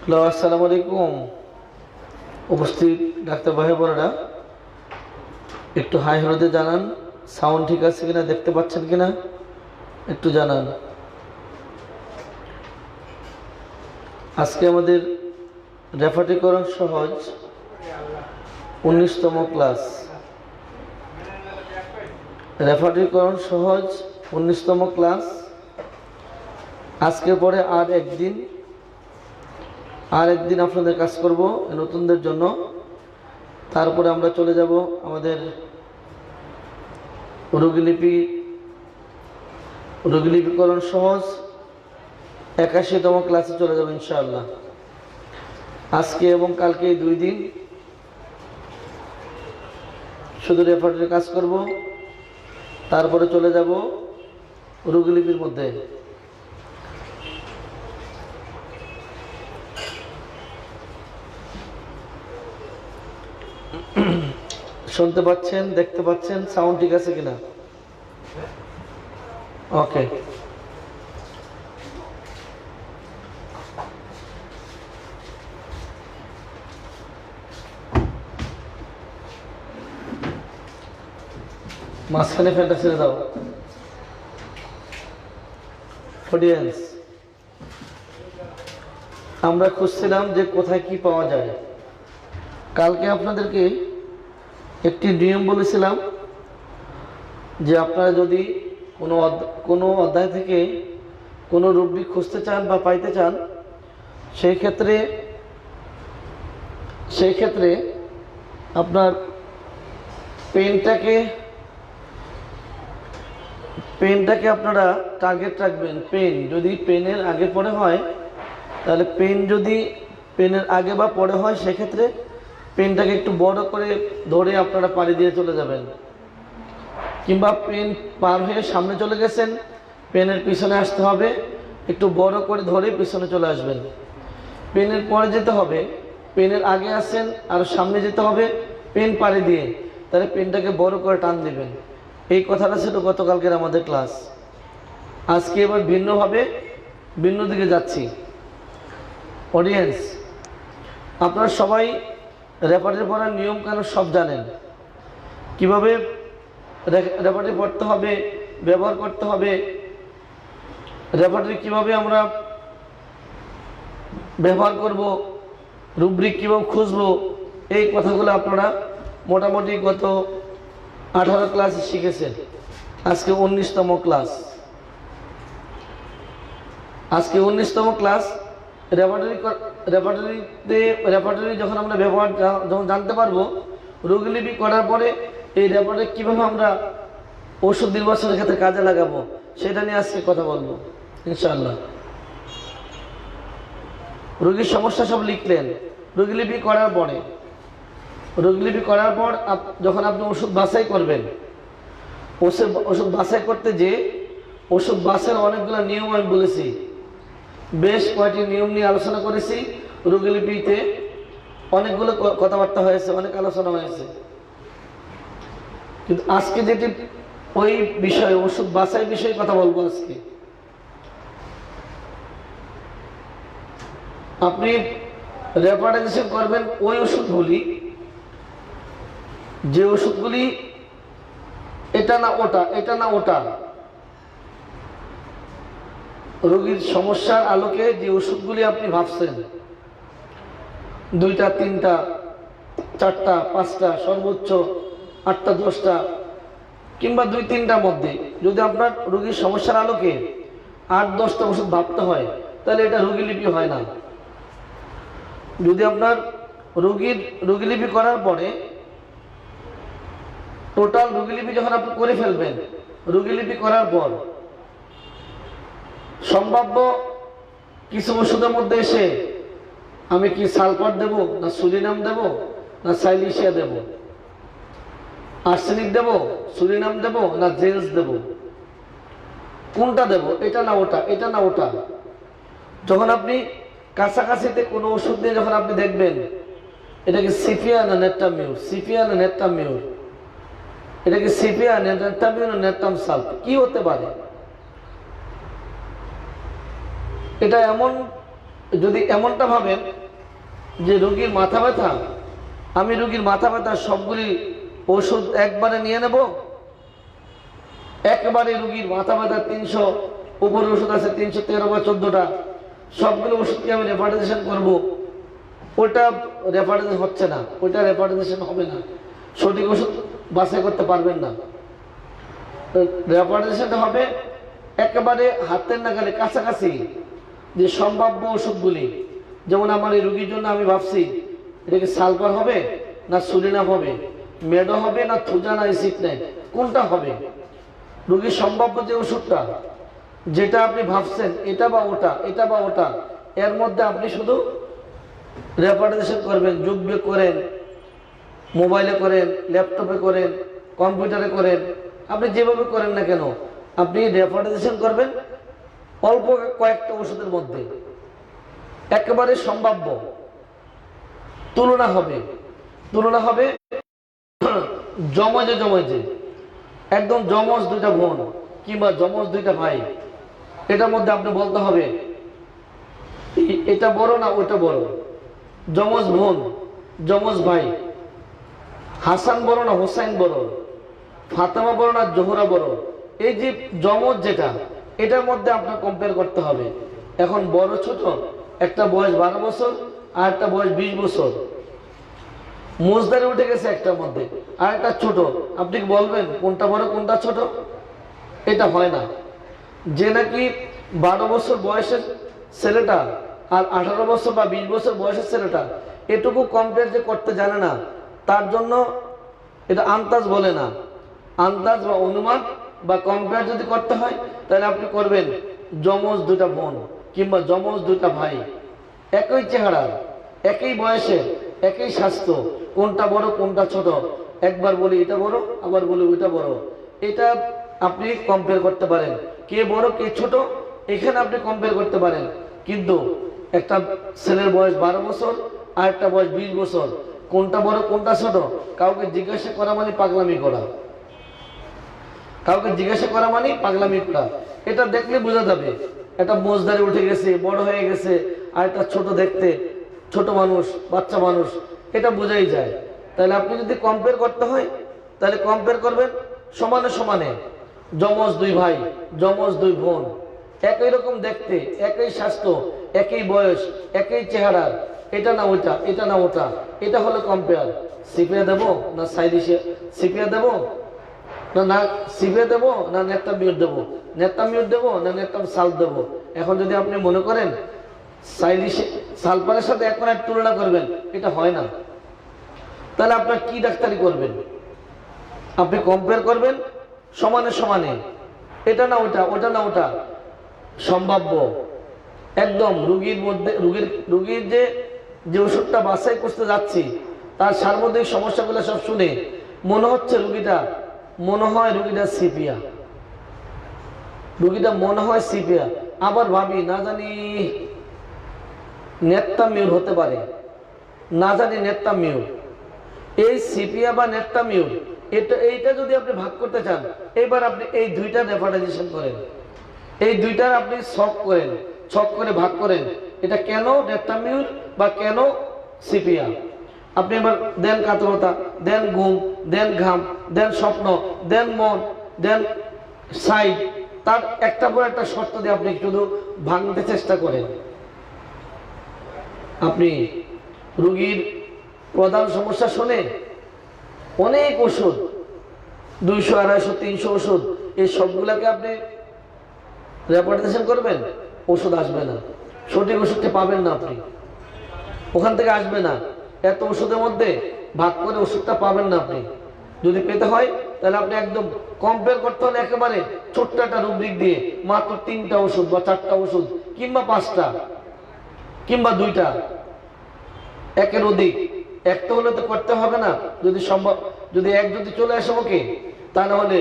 Hello, আসসালামু আলাইকুম। উপস্থিত ডাক্তার ভাই বোনেরা, একটু হাই হলুদে জানান সাউন্ড ঠিক আছে কিনা, দেখতে পাচ্ছেন কিনা একটু জানান। আজকে আমাদের রেফারেটিকরণ সহজ 19তম ক্লাস। রেফারেটিকরণ সহজ 19তম ক্লাস। আজকের পরে আর একদিন আপনাদের কাজ করব নতুনদের জন্য। তারপরে আমরা চলে যাব আমাদের রোগীলিপিকরণ সহজ 81তম ক্লাসে চলে যাব ইনশাআল্লাহ। আজকে এবং কালকে এই 2 দিন শুধু রেফারেটির কাজ করব, তারপরে চলে যাব রোগীলিপির মধ্যে। শুনতে পাচ্ছেন, দেখতে পাচ্ছেন, সাউন্ড ঠিক আছে কিনা? ওকে। মাঝখানে ফ্যানটা ছেড়ে দাও। অডিয়েন্স, আমরা খুঁজছিলাম যে কোথায় কি পাওয়া যায়। কালকে আপনাদেরকে একটি নিয়ম বলেছিলাম যে আপনারা যদি কোনো অধ্যায় থেকে কোনো রুব্রিক খুঁজতে চান বা পাইতে চান, সেই ক্ষেত্রে আপনার পেনটাকে আপনারা টার্গেট রাখবেন। পেন যদি পেনের আগে পরে হয়, তাহলে পেন যদি পেনের আগে বা পরে হয়, সেক্ষেত্রে পেনটাকে একটু বড় করে ধরে আপনারা পাড়ি দিয়ে চলে যাবেন। কিংবা পেন পার হয়ে সামনে চলে গেছেন, পেনের পিছনে আসতে হবে, একটু বড় করে ধরে পিছনে চলে আসবেন। পেনের পরে যেতে হবে, পেনের আগে আসেন আর সামনে যেতে হবে পেন পাড়ি দিয়ে, তাহলে পেনটাকে বড় করে টান দিবেন। এই কথাটা ছিল গতকালকের আমাদের ক্লাস। আজকে এবার ভিন্ন দিকে যাচ্ছি। অডিয়েন্স, আপনারা সবাই রেফারেটি পড়ার নিয়ম কানুন সব জানেন, কিভাবে রেফারেটি পড়তে হবে, ব্যবহার করতে হবে, রেফারেটি কিভাবে আমরা ব্যবহার করব, রুব্রিক কিভাবে খুঁজবো, এই কথাগুলো আপনারা মোটামুটি গত 18 ক্লাসে শিখেছেন। আজকে 19তম ক্লাস। আজকে 19তম ক্লাস। রেফারেটরি যখন আমরা ব্যবহার যখন জানতে পারবো, রোগীলিপি করার পরে এই রেফারেটরি কীভাবে আমরা ওষুধ নির্বাচনের ক্ষেত্রে কাজে লাগাবো, সেটা নিয়ে আজকে কথা বলবো ইনশাআল্লাহ। রোগীর সমস্যা সব লিখলেন। রোগীলিপি করার পর যখন আপনি ওষুধ বাছাই করবেন, ওষুধ বাছাই করতে যে ওষুধ বাছাইয়ের অনেকগুলো নিয়ম আমি বলেছি, বেশ কয়েকটি নিয়ম নিয়ে আলোচনা করেছি। রোগীলিপিতে অনেকগুলো কথাবার্তা হয়েছে, অনেক আলোচনা হয়েছে। কিন্তু আজকে যেটি ওই বিষয়ে, ওষুধ বাছাই বিষয়ে কথা বলবো আজকে। আপনি রেফারেন্সিং করবেন ওই ওষুধগুলি, যে ওষুধগুলি এটা না ওটা, রোগীর সমস্যার আলোকে যে ওষুধগুলি আপনি ভাবছেন, 2টা 3টা 4টা 5টা সর্বোচ্চ 8টা 10টা কিংবা 2-3টার মধ্যে, যদি আপনার রোগীর সমস্যার আলোকে 8-10টা ওষুধ ভাবতে হয়, তাহলে এটা রোগীলিপি হয় না। যদি আপনার রোগীলিপি করার পরে টোটাল রোগীলিপি যখন আপনি করে ফেলবেন, রোগীলিপি করার পর সম্ভাব্য কিছু ওষুধের মধ্যে এসে আমি কি সালফার দেব, না সুরিনাম দেব, না সাইলিশিয়া দেব, আর্সেনিক দেব, সুরিনাম দেব, না জেন্স দেব, কোনটা দেব, এটা না ওটা। যখন আপনি কাছাকাছিতে কোনো ওষুধ দিয়ে যখন আপনি দেখবেন এটাকে সিফিয়া না নেট্টামিউর, এটাকে সিপিয়া নেট্টামিউর না নেট্টাম সালফ, কি হতে পারে? এটা এমন যদি এমনটা ভাবেন যে রোগীর মাথা ব্যথা, আমি রোগীর মাথা ব্যথার সবগুলি ওষুধ একবারে নিয়ে নেব, একবারে রোগীর মাথা ব্যথা 300 উপরে ওষুধ আছে, 313 বা 14টা, সবগুলো ওষুধকে আমি রেপার্টাইজেশন করব, ওটা রেপার্টাইজেশন হচ্ছে না, ওটা রেপার্টাইজেশন হবে না, সঠিক ওষুধ বাছাই করতে পারবেন না। রেপার্টাইজেশনটা হবে একেবারে হাতের নাগালে কাছাকাছি যে সম্ভাব্য ওষুধগুলি। যেমন আমার এই রোগীর জন্য আমি ভাবছি এটাকে সালফার হবে না সুলিনাম হবে, মেডো হবে না থুজা না এসিটনেট, কোনটা হবে? রোগীর সম্ভাব্য যে ওষুধটা, যেটা আপনি ভাবছেন এটা বা ওটা, এটা বা ওটা, এর মধ্যে আপনি শুধু রেপার্টাইজেশন করবেন, যোগ বিয়োগ করেন, মোবাইলে করেন, ল্যাপটপে করেন, কম্পিউটারে করেন, আপনি যেভাবে করেন না কেন, আপনি রেপার্টাইজেশন করবেন অল্প কয়েকটা ওষুধের মধ্যে, একেবারে সম্ভাব্য তুলনা হবে। তুলনা হবে জমজে জমজে, একদম জমজ দুইটা বোন কিংবা জমজ দুইটা ভাই, এটার মধ্যে আপনি বলতে হবে এটা বড় না ওটা বড়, জমজ বোন জমজ ভাই, হাসান বড় না হোসাইন বড়, ফাতেমা বড় না জোহরা বড়, এই যে জমজ যেটা, এটার মধ্যে আপনার কম্পেয়ার করতে হবে। এখন বড় ছোট, একটা বয়স 12 বছর আর একটা বয়স 20 বছর, মোজদারে উঠে গেছে একটার মধ্যে, আর একটা ছোট, আপনি বলবেন কোনটা বড় কোনটা ছোট? এটা হয় না। যে নাকি 12 বছর বয়সের ছেলেটা আর 18 বছর বা 20 বছর বয়সের ছেলেটা এটুকু কম্পেয়ার যে করতে জানে না, তার জন্য এটা আন্দাজ বলে না, আন্দাজ বা অনুমান বা কম্পেয়ার যদি করতে হয় তাহলে আপনি করবেন যমজ দুটা বোন কিংবা যমজ দুটা ভাই, একই চেহারা, একই বয়সে, একই স্বাস্থ্য, কোনটা বড় কোনটা ছোট, একবার বলি এটা বড় আবার বলি ওইটা বড়, এটা আপনি কম্পেয়ার করতে পারেন। কে বড় কে ছোট এখানে আপনি কম্পেয়ার করতে পারেন, কিন্তু একটা ছেলের বয়স 12 বছর আর একটা বয়স 20 বছর, কোনটা বড় কোনটা ছোট কাউকে জিজ্ঞাসা করা মানে পাগলামি করা, কাউকে জিজ্ঞাসা করা মানে পাগলামি করা। এটা দেখলে বোঝা যাবে এটা মোজদারে উঠে গেছে, বড় হয়ে গেছে, আর একটা ছোট দেখতে, ছোট মানুষ, বাচ্চা মানুষ, এটা বোঝাই যায়। তাহলে আপনি যদি কম্পেয়ার করতে হয় তাহলে কম্পেয়ার করবেন সমানে সমানে, যমজ দুই ভাই যমজ দুই বোন, একই রকম দেখতে, একই স্বাস্থ্য, একই বয়স, একই চেহারা, এটা না ওইটা, এটা না ওটা, এটা হলো কম্পেয়ার। সিপিয়া দেবো না সাইডিশে সিপিয়া দেবো, না সিপিয়া দেবো না নেতা মিউট দেবো, নেতা মিউট দেবো না নেতা সাল দেবো। এখন যদি আপনি মনে করেন সাইডিশে সালফারের সাথে এখন এক তুলনা করবেন, এটা হয় না, তাহলে আপনার কি ডাক্তারি করবেন? আপনি কম্পেয়ার করবেন সমানে সমানে, এটা না ওটা, ওটা না ওটা, সম্ভাব্য একদম রুগীর মধ্যে, রুগীর যে ওষুধটা বাছাই করতে যাচ্ছি তার সার্বজনীন সমস্যাগুলো সব শুনে মনে হচ্ছে রুগীটা, মনে হয় রুগীটা সিপিয়া, রুগীটা মনে হয় সিপিয়া, আবার ভাবি না জানি নেতা মিউর হতে পারে, না জানি নেতা মিউর। এই সিপিয়া বা নেতা মিউর এইটা যদি আপনি ভাগ করতে চান, এবার আপনি এই দুইটা রেফারেন্সেশন করেন, এই দুইটার আপনি ছক করেন, ছক করে ভাগ করেন, এটা কেন নেতা মিউর বা কেন সিপিয়া। আপনি এবার দেন কাতরতা, দেন ঘুম, দেন ঘাম, দেন স্বপ্ন, দেন মন, দেন সাইড, তার একটা পর একটা শর্ত দিয়ে আপনি শুধু ভাঙতে চেষ্টা করেন। আপনি রোগীর প্রধান সমস্যা শুনে অনেক ওষুধ, 200, 250, 300 ওষুধ, এই সবগুলাকে আপনি রেপার্টেশন করবেন, ওষুধ আসবে না, সঠিক ওষুধটি পাবেন না, আপনি ওখান থেকে আসবে না, এত ওষুধের মধ্যে ভাগ করে ওষুধটা পাবেন না। আপনি যদি পেতে হয় তাহলে আপনি একদম কম্পেয়ার করতে হলে একেবারে ছোট্ট একটা রুব্রিক দিয়ে মাত্র 3টা ওষুধ বা 4টা ওষুধ কিংবা 5টা কিংবা 2টা, একের অধিক একটা হলে তো করতে হবে না, যদি সম্ভব, যদি এক যদি চলে আসে ওকে, তা না হলে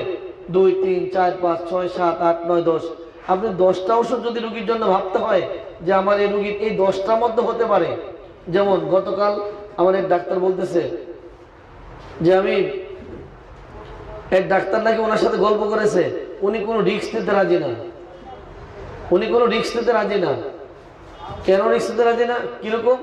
2, 3, 4, 5, 6, 7, 8, 9, 10, আপনি 10টা ওষুধ যদি রুগীর জন্য ভাবতে হয় যে আমার এই রুগীর এই 10টার মধ্যে হতে পারে। যেমন গতকাল আমার এক ডাক্তার বলতেছে যে আমি এক ডাক্তার নাকি ওনার সাথে গল্প করেছে, উনি কোনো রিস্ক নিতে রাজি না, উনি কোনো রিস্ক নিতে রাজি না, কেন রিস্ক নিতে রাজি না? কিরকম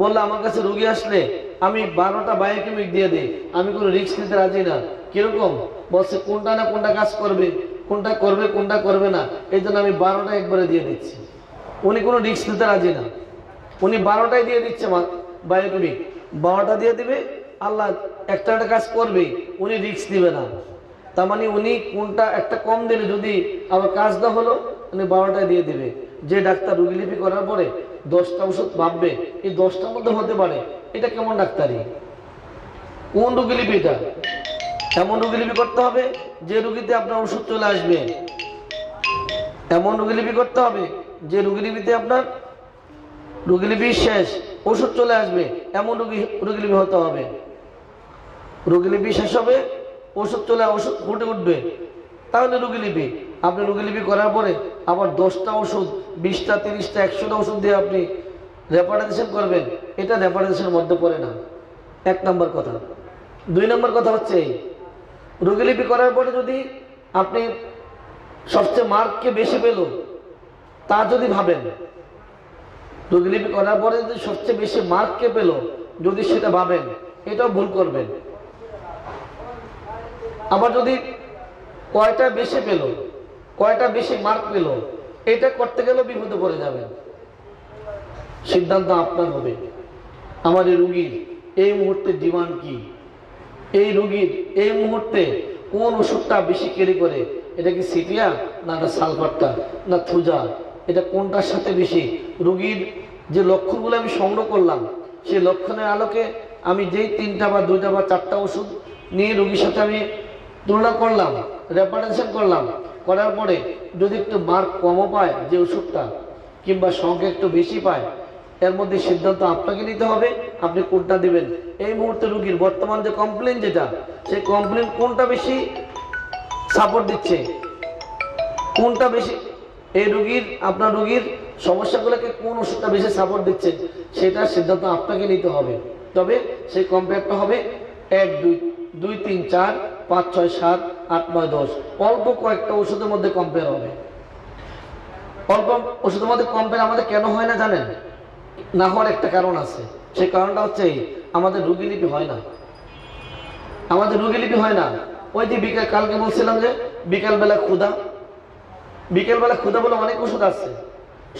বললো, আমার কাছে রুগী আসলে আমি 12টা বায়োকেমিক দিয়ে দিই, আমি কোনো রিস্ক নিতে রাজি না। কিরকম বলছে, কোনটা না কোনটা কাজ করবে, কোনটা করবে কোনটা করবে না, এই জন্য আমি 12টা একবারে দিয়ে দিচ্ছি। উনি কোনো রিস্ক নিতে রাজি না, উনি 12টাই দিয়ে দিচ্ছে বায়োকেমিক, 12টা দিয়ে দিবে, আল্লাহ একটা একটা কাজ করবে, উনি রিস্ক দিবে না। তার মানে উনি কোনটা একটা কম দিলে যদি আবার কাজ না হলো, উনি 12টায় দিয়ে দিবে। যে ডাক্তার রুগীলিপি করার পরে 10টা ওষুধ ভাববে এই 10টার মধ্যে হতে পারে, এটা কেমন ডাক্তারি? কোন রুগীলিপি এটা? এমন রুগীলিপি করতে হবে যে রুগীতে আপনার ওষুধ চলে আসবে, এমন রুগীলিপি করতে হবে যে রুগীলিপিতে আপনার রুগীলিপি শেষ, ওষুধ চলে আসবে, এমন রুগীলিপি হতে হবে। রুগীলিপি শেষ হবে, ওষুধ ফুটে উঠবে, তাহলে রুগীলিপি। আপনি রুগীলিপি করার পরে আবার 10টা ওষুধ, 20টা, 30টা, 100টা ওষুধ দিয়ে আপনি রেপার্টেশন করবেন, এটা রেপার্টেশনের মধ্যে পড়ে না। 1 নম্বর কথা। 2 নম্বর কথা হচ্ছে এই, রুগীলিপি করার পরে যদি আপনি সবচেয়ে মার্ককে বেশি পেল তা যদি ভাবেন, রুগীলিপি করার পরে যদি সবচেয়ে বেশি মার্ককে পেল যদি সেটা ভাবেন, এটাও ভুল করবেন। আবার যদি কয়টা বেশি পেল, কয়টা বেশি মার্ক পেল, এটা করতে গেলে বিপদে পড়ে যাবেন। সিদ্ধান্ত আপনার হবে, আমার এই রুগীর এই মুহূর্তে ডিমান্ড কি, এই রুগীর এই মুহূর্তে কোন ওষুধটা বেশি ক্যারি করে, এটা কি সিটিয়া না সালফারটা না থুজা, এটা কোনটার সাথে বেশি। রুগীর যে লক্ষণগুলো আমি সংগ্রহ করলাম, সেই লক্ষণের আলোকে আমি যেই 3টা বা 2টা বা 4টা ওষুধ নিয়ে রুগীর সাথে আমি তুলনা করলাম, রেপার্টেশন করলাম, করার পরে যদি একটু মার্ক কমও পায় যে ওষুধটা, কিংবা সংখ্যা একটু বেশি পায়, এর মধ্যে সিদ্ধান্ত আপনাকে নিতে হবে, আপনি কোনটা দিবেন। এই মুহূর্তে রুগীর বর্তমান যে কমপ্লেন, যেটা সেই কমপ্লেন কোনটা বেশি সাপোর্ট দিচ্ছে, কোনটা বেশি এই রুগীর, আপনার রুগীর সমস্যাগুলোকে কোন ওষুধটা বেশি সাপোর্ট দিচ্ছে, সেটার সিদ্ধান্ত আপনাকে নিতে হবে। তবে সেই কম্পেয়ারটা হবে 1, 2, 2, 3, 4, 5, 6, 7, 8, 9, 10, অল্প কয়েকটা ওষুধের মধ্যে কম্পেয়ার হবে। অল্প ওষুধের মধ্যে কম্পেয়ার আমাদের কেন হয় না জানেন? না হওয়ার একটা কারণ আছে, সেই কারণটা হচ্ছে আমাদের রুগীলিপি হয় না, আমাদের রুগীলিপি হয় না। ওই যে কালকে বলছিলাম যে বিকালবেলা ক্ষুধা, বিকেলবেলা ক্ষুধা বলে অনেক ওষুধ আছে,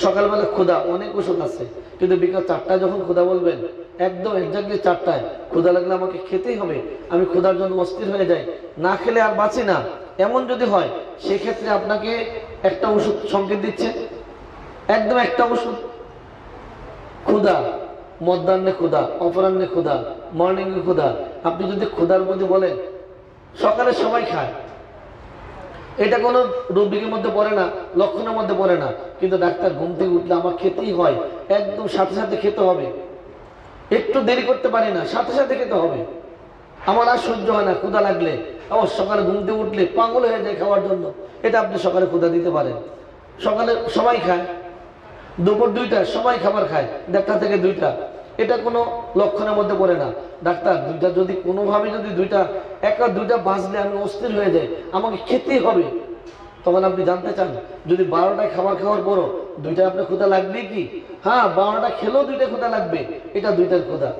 সকালবেলা ক্ষুধা অনেক ওষুধ আছে, কিন্তু বিকাল 4টায় যখন ক্ষুধা বলবেন, একদম এক্স্যাক্টলি 4টায় ক্ষুধা লাগলে আমাকে খেতেই হবে, আমি ক্ষুধার জন্য অস্থির হয়ে যাই, না খেলে আর বাঁচি না, এমন যদি হয়, সেক্ষেত্রে আপনাকে একটা ওষুধ সংকেত দিচ্ছে, একদম একটা ওষুধ। ক্ষুধা, মধ্যাহ্নে ক্ষুধা, অপরাহ্নে ক্ষুধা, মর্নিং এ ক্ষুধা। আপনি যদি ক্ষুধার মধ্যে বলেন সকালে সবাই খায়, এটা কোনো রুব্রিকের মধ্যে পড়ে না, লক্ষণের মধ্যে পড়ে না, কিন্তু ডাক্তার ঘুম থেকে উঠলে আমার খেতেই হয়, একদম সাথে সাথে খেতে হবে, একটু দেরি করতে পারি না, সাথে সাথে খেতে হবে, আমার আর সহ্য হয় না ক্ষুধা লাগলে। আবার সকালে ঘুম থেকে উঠলে পাগল হয়ে যায় খাওয়ার জন্য, এটা আপনি সকালে ক্ষুধা দিতে পারেন। সকালে সবাই খায়, দুপুর 2টা সবাই খাবার খায়, 1টা থেকে 2টা, এটা কোনো লক্ষণের মধ্যে পড়ে না। ডাক্তার 2টা যদি কোনোভাবে যদি 2টা 1 আর 2টা বাজলে আমি অস্থির হয়ে যাই, আমাকে খেতেই হবে, তখন আপনি জানতে চান যদি 12টায় খাবার খাওয়ার পরও 2টা আপনার ক্ষুধা লাগবে কি? হ্যাঁ, 12টা খেলেও 2টা ক্ষুধা লাগবে, এটা 2টার ক্ষুধা।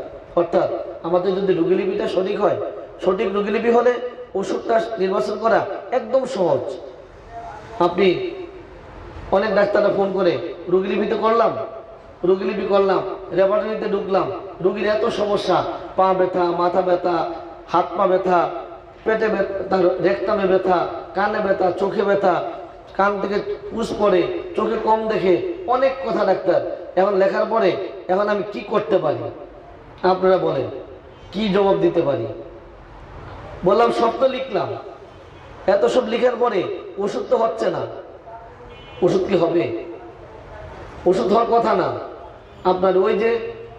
অর্থাৎ আমাদের যদি রুগীলিপিটা সঠিক হয়, সঠিক রুগীলিপি হলে ওষুধটা নির্বাচন করা একদম সহজ। আপনি অনেক ডাক্তাররা ফোন করে রুগীলিপিতে করলাম, রুগীলিপি করলাম, রেপার্টরিতে ঢুকলাম, রুগীর এত সমস্যা, পা ব্যথা, মাথা ব্যথা, হাত পা ব্যথা, পেটে ব্যথা, রেকটামে ব্যথা, কানে ব্যথা, চোখে ব্যথা, কান থেকে পুষ পড়ে, চোখে কম দেখে, অনেক কথা ডাক্তার। এখন লেখার পরে এখন আমি কি করতে পারি? আপনারা বলেন, কি জবাব দিতে পারি? বললাম সব তো লিখলাম, এত সব লিখার পরে ওষুধ তো হচ্ছে না, ওষুধ কি হবে? ওষুধ হওয়ার কথা না। আপনার ওই যে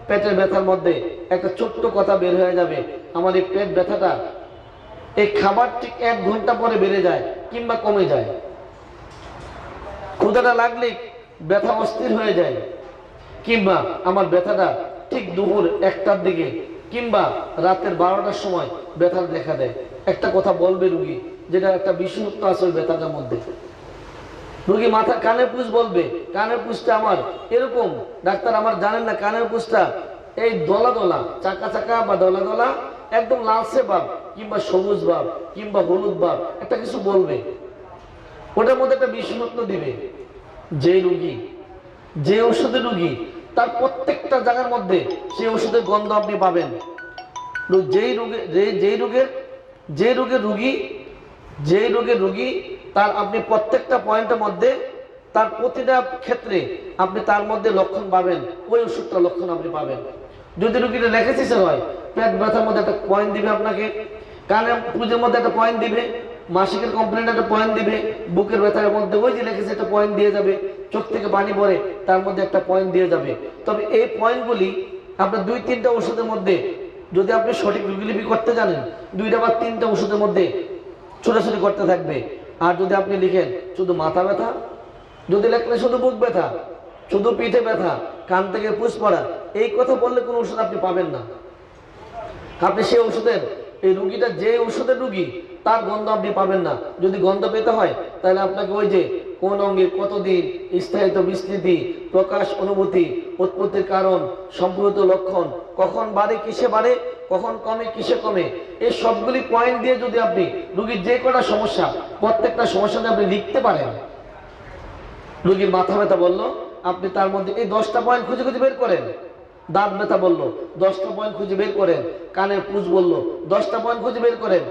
পেটের ব্যথার মধ্যে একটা ছোট্ট কথা বের হয়ে যাবে, আমার এই পেট ব্যথাটা এই খাবার ঠিক 1 ঘন্টা পরে বেড়ে যায় কিংবা কমে যায়। ক্ষুধাটা লাগলে ব্যথা অস্থির হয়ে যায়, কিংবা আমার ব্যথাটা ঠিক দুপুর 1টার দিকে কিংবা রাতের 12টার সময় ব্যথা দেখা দেয়। একটা কথা বলবে রুগী, যেটা একটা বিশেষত্ব আছে ওই ব্যথাটার মধ্যে। রোগী মাথা কানের পুষ বলবে, কানের পুষটা আমার এরকম, ডাক্তার আমার জানেন না কানের পুষটা এই দলা দলা চাকা চাকা বা দলা দলা একদম লালচে ভাব কিংবা সবুজ ভাব কিংবা হলুদ ভাব একটা কিছু বলবে, ওটার মধ্যে একটা বিষরত্ন দিবে। যে রোগী যে ওষুধের রোগী তার প্রত্যেকটা জায়গার মধ্যে সেই ওষুধের গন্ধ আপনি পাবেন। যে রোগের রোগী তার আপনি প্রত্যেকটা পয়েন্টের মধ্যে তার প্রতিটা ক্ষেত্রে আপনি তার মধ্যে লক্ষণ পাবেন, ওই ওষুধটা লক্ষণ আপনি পাবেন। যদি রোগীটা লেখেছে হয় পেট ব্যথার মধ্যে একটা পয়েন্ট দিবে, আপনাকে কানের পুজোর মধ্যে একটা পয়েন্ট দিবে, মাসিকের কমপ্লেন্ট একটা পয়েন্ট দিবে, বুকের ব্যথার মধ্যে ওই যে লিখেছে একটা পয়েন্ট দিয়ে যাবে, চোখ থেকে পানি পড়ে তার মধ্যে একটা পয়েন্ট দিয়ে যাবে। তবে এই পয়েন্টগুলি আপনার 2-3টা ওষুধের মধ্যে যদি আপনি সঠিক লিপি করতে জানেন 2টা বা 3টা ওষুধের মধ্যে ছোটাছুটি করতে থাকবে। আর যদি আপনি লিখেন শুধু মাথা ব্যথা, যদি লেখেন শুধু বুক ব্যথা, শুধু পিঠে ব্যথা, কান থেকে পুষ পড়া, এই কথা বললে কোনো ওষুধ আপনি পাবেন না। আপনি সেই ওষুধের এই রুগীটা যে ওষুধের রুগী তার গন্ধ আপনি পাবেন না। যদি গন্ধ পেতে হয় তাহলে আপনাকে ওই যে কোন অঙ্গে কতদিন স্থায়িত্ব বিস্তৃতি প্রকাশ অনুভূতি উৎপত্তির কারণ সম্পূর্ণ লক্ষণ কখন বাড়ে কিসে বাড়ে কখন কমে কিসে কমে এই সবগুলি পয়েন্ট দিয়ে যদি আপনি রুগীর যে কটা সমস্যা প্রত্যেকটা সমস্যা নিয়ে আপনি লিখতে পারেন। রুগীর মাথা ব্যথা বললো আপনি তার মধ্যে এই 10টা পয়েন্ট খুঁজে খুঁজে বের করেন। দাঁত ব্যথা বললো 10টা পয়েন্ট খুঁজে বের করেন। কানের পুষ বললো 10টা পয়েন্ট খুঁজে বের করেন।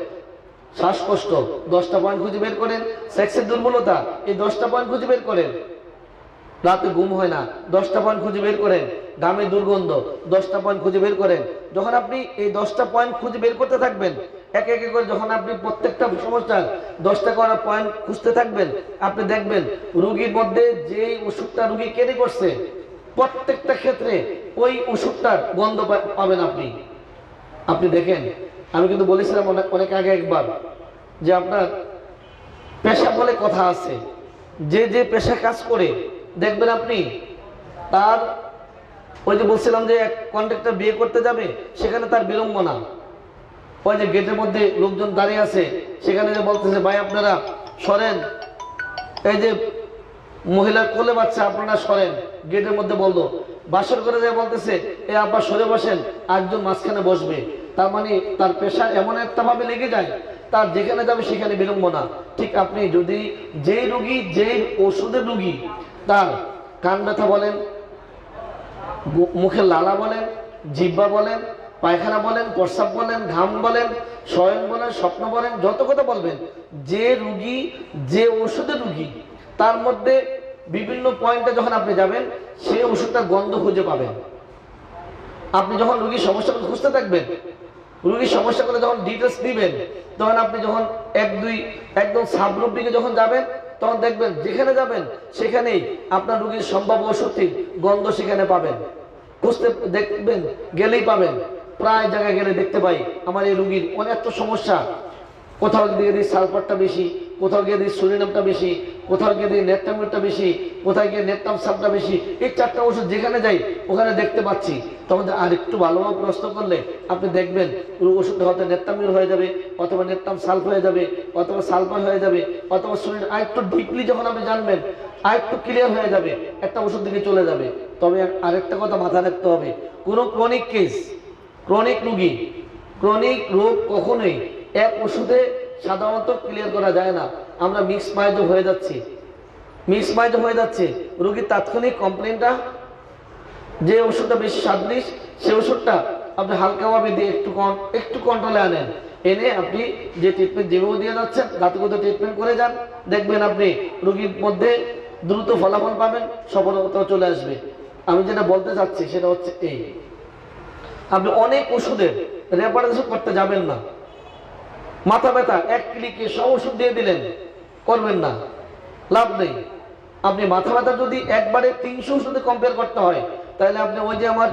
শ্বাসকষ্ট 10টা পয়েন্ট খুঁজে বের করেন। সেক্সের দুর্বলতা এই 10টা পয়েন্ট খুঁজে বের করেন। রাতে ঘুম হয় না 10টা পয়েন্ট খুঁজে বের করেন। ঘামের দুর্গন্ধ 10টা পয়েন্ট খুঁজে বের করেন। যখন আপনি এই 10টা পয়েন্ট খুঁজে বের করতে থাকবেন একে একে করে, যখন আপনি প্রত্যেকটা সমস্যার 10টা করে পয়েন্ট খুঁজতে থাকবেন, আপনি দেখবেন রোগীর মধ্যে যে ওষুধটা রোগী কেটে করছে প্রত্যেকটা ক্ষেত্রে ওই ওষুধটার গন্ধ পাবেন আপনি। আপনি দেখেন, আমি কিন্তু বলেছিলাম অনেক আগে একবার যে আপনার পেশা বলে কথা আছে, যে যে পেশা কাজ করে দেখবেন আপনি তার ওই যে বলছিলাম যে এক কন্ট্রাক্টর বিয়ে করতে যাবে সেখানে তার বিড়ম্বনা, ওই যে গেটের মধ্যে লোকজন দাঁড়িয়ে আছে সেখানে যে বলতেছে ভাই আপনারা সরেন, এই যে মহিলার কোলে বাচ্চা আপনারা সরেন, গেটের মধ্যে বললো বাসর করে যায় বলতেছে এ আব্বা সরে বসেন, একজন মাঝখানে বসবে। তার মানে তার পেশা এমন একটা ভাবে লেগে যায় তার যেখানে যাবে সেখানে বিড়ম্বনা। ঠিক আপনি যদি যেই রুগী যেই ওষুধের রুগী তার কান ব্যথা বলেন, মুখের লালা বলেন, জিহ্বা বলেন, পায়খানা বলেন, প্রস্রাব বলেন, ঘাম বলেন, শয়ন বলেন, স্বপ্ন বলেন, যত কথা বলবেন, যে রুগী যে ওষুধের রুগী তার মধ্যে বিভিন্ন পয়েন্টে যখন আপনি যাবেন সেই ওষুধটার গন্ধ খুঁজে পাবেন। আপনি যখন রুগীর সমস্যাগুলো খুঁজতে থাকবেন, রুগীর সমস্যাগুলো যখন ডিটেলস দিবেন, তখন আপনি যখন 1-2 একদম সাবরূপ দিকে যখন যাবেন তখন দেখবেন যেখানে যাবেন সেখানেই আপনার রুগীর সম্ভাব্য ওষুধটির গন্ধ সেখানে পাবেন। খুঁজতে দেখবেন গেলেই পাবেন। প্রায় জায়গায় গেলে দেখতে পাই আমার এই রুগীর অনেক তো সমস্যা, কোথাও গিয়ে দিই সালফারটা বেশি, কোথাও গিয়ে দিই সোডিয়ামটা বেশি, কোথাও গিয়ে দিই নেট্টামিনটা বেশি, কোথাও গিয়ে নেট্টাম সালটা বেশি। এই 4টা ওষুধ যেখানে যাই ওখানে দেখতে পাচ্ছি। তখন আর একটু ভালোভাবে প্রশ্ন করলে আপনি দেখবেন ওষুধটা হয়তো নেট্টামিন হয়ে যাবে, অথবা নেট্টাম সালফ হয়ে যাবে, অথবা সালফার হয়ে যাবে, অথবা সোডিয়াম। আর একটু ডিপলি যখন আপনি জানবেন আর একটু ক্লিয়ার হয়ে যাবে, একটা ওষুধ দিকে চলে যাবে। তবে আরেকটা কথা মাথায় রাখতে হবে, কোনো ক্রনিক কেস, ক্রনিক রুগী, ক্রনিক রোগ কখনোই এক ওষুধে সাধারণত ক্লিয়ার করা যায় না। আমরা মিক্স মাইজ হয়ে যাচ্ছে রোগীর তাৎক্ষণিক কমপ্লেনটা যে ওষুধটা বেশি সাদৃশ সেই ওষুধটা আপনি হালকাভাবে দিয়ে একটু কন্ট্রোলে আনেন, এনে আপনি যে ট্রিটমেন্ট যেভাবে দিয়ে যাচ্ছেন ধাতুগত ট্রিটমেন্ট করে যান, দেখবেন আপনি রোগীর মধ্যে দ্রুত ফলাফল পাবেন, সফলতা চলে আসবে। আমি যেটা বলতে চাচ্ছি সেটা হচ্ছে এই, আপনি অনেক ওষুধের রেফারেন্স করতে যাবেন না। মাথা ব্যথা এক ক্লিকে সব ওষুধ দিয়ে দিলেন, করবেন না, লাভ নেই। আপনি মাথা ব্যথা যদি একবারে 300 ওষুধে কম্পেয়ার করতে হয় তাহলে আপনি ওই যে আমার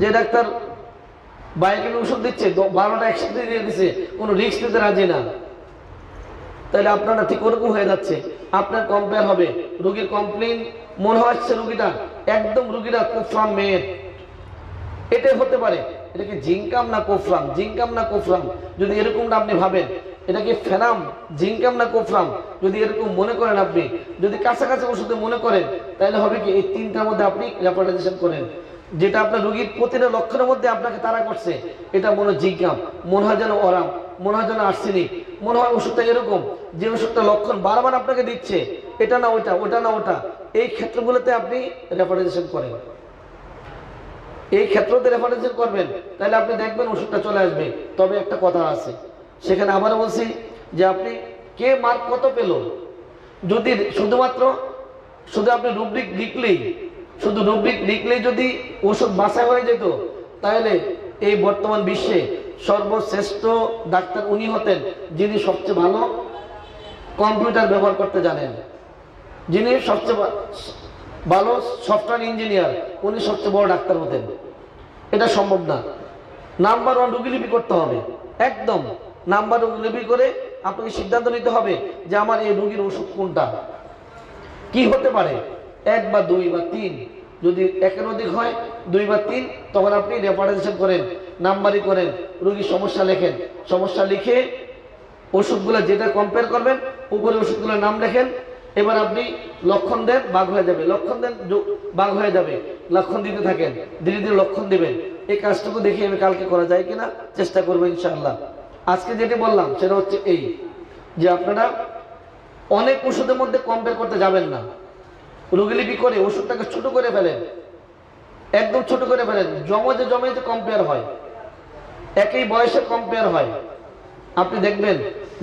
যে ডাক্তার বাইকের ওষুধ দিচ্ছে 12টা একসাথে দিয়ে দিচ্ছে, কোনো রিস্ক নিতে রাজি না, তাহলে আপনারা ঠিক ওরকম হয়ে যাচ্ছে। আপনার কম্পেয়ার হবে রোগীর কমপ্লেন, মনে হচ্ছে রোগীটা খুব ফ্রাম মেয়ের, এটাই হতে পারে। এটাকে জিঙ্কাম না কোফ্রাম, যদি এরকমটা আপনি ভাবেন এটা কি ফেনাম, জিঙ্কাম না কোফরাম, যদি এরকম মনে করেন আপনি, যদি কাছাকাছি ওষুধে মনে করেন, তাহলে হবে কি এই তিনটার মধ্যে আপনি রেপাটাইজেশন করেন। যেটা আপনার রোগীর প্রতিটা লক্ষণের মধ্যে আপনাকে তাড়া করছে, এটা মনে হয় জিঙ্কাম, মনে হয় যেন অরাম, মনে হয় যেন আর্সেনিক, মনে হয় ওষুধটা এরকম, যে ওষুধটা লক্ষণ বারবার আপনাকে দিচ্ছে, এটা না ওটা, ওটা না ওটা, এই ক্ষেত্রগুলোতে আপনি রেপাটাইজেশন করেন। এই ক্ষেত্রতে রেফারেন্স করবেন, তাহলে আপনি দেখবেন ওষুধটা চলে আসবে। তবে একটা কথা আছে, সেখানে আবারও বলছি যে আপনি কে মার্ক কত পেল, যদি শুধুমাত্র শুধু আপনি রুব্রিক লিখলেই, শুধু রুব্রিক লিখলেই যদি ওষুধ বাছাই হয়ে যেত, তাহলে এই বর্তমান বিশ্বে সর্বশ্রেষ্ঠ ডাক্তার উনি হতেন যিনি সবচেয়ে ভালো কম্পিউটার ব্যবহার করতে জানেন, যিনি সবচেয়ে ভালো সফটওয়্যার ইঞ্জিনিয়ার, উনি সবচেয়ে বড় ডাক্তার হতেন। এটা সম্ভব না। নাম্বার ওয়ান রোগীলিপি করতে হবে, একদম নাম্বার রোগীলিপি করে আপনাকে সিদ্ধান্ত নিতে হবে যে আমার এই রোগীর ওষুধ কোনটা, কি হতে পারে, 1 বা 2 বা 3, যদি একের অধিক হয় 2 বা 3, তখন আপনি রেফারেন্সেশন করেন, নাম্বারিং করেন, রোগীর সমস্যা লেখেন, সমস্যা লিখে ওষুধগুলো যেটা কম্পেয়ার করবেন, উপরে ওষুধগুলোর নাম লেখেন। এবার আপনি লক্ষণ দেন, বাঘ হয়ে যাবে, লক্ষণ দেন, বাঘ হয়ে যাবে, লক্ষণ দিতে থাকেন, ধীরে ধীরে লক্ষণ দিবেন। এই কাজটুকু দেখে আমি কালকে করা যায় কিনা চেষ্টা করবো ইনশাআল্লাহ। আজকে যেটা বললাম সেটা হচ্ছে এই, যে আপনারা অনেক ওষুধের মধ্যে কম্পেয়ার করতে যাবেন না, রোগীলিপি করে ওষুধটাকে ছোট করে ফেলেন, একদম ছোট করে ফেলেন। জমে যে কম্পেয়ার হয়, একই বয়সে কম্পেয়ার হয়। আপনি দেখবেন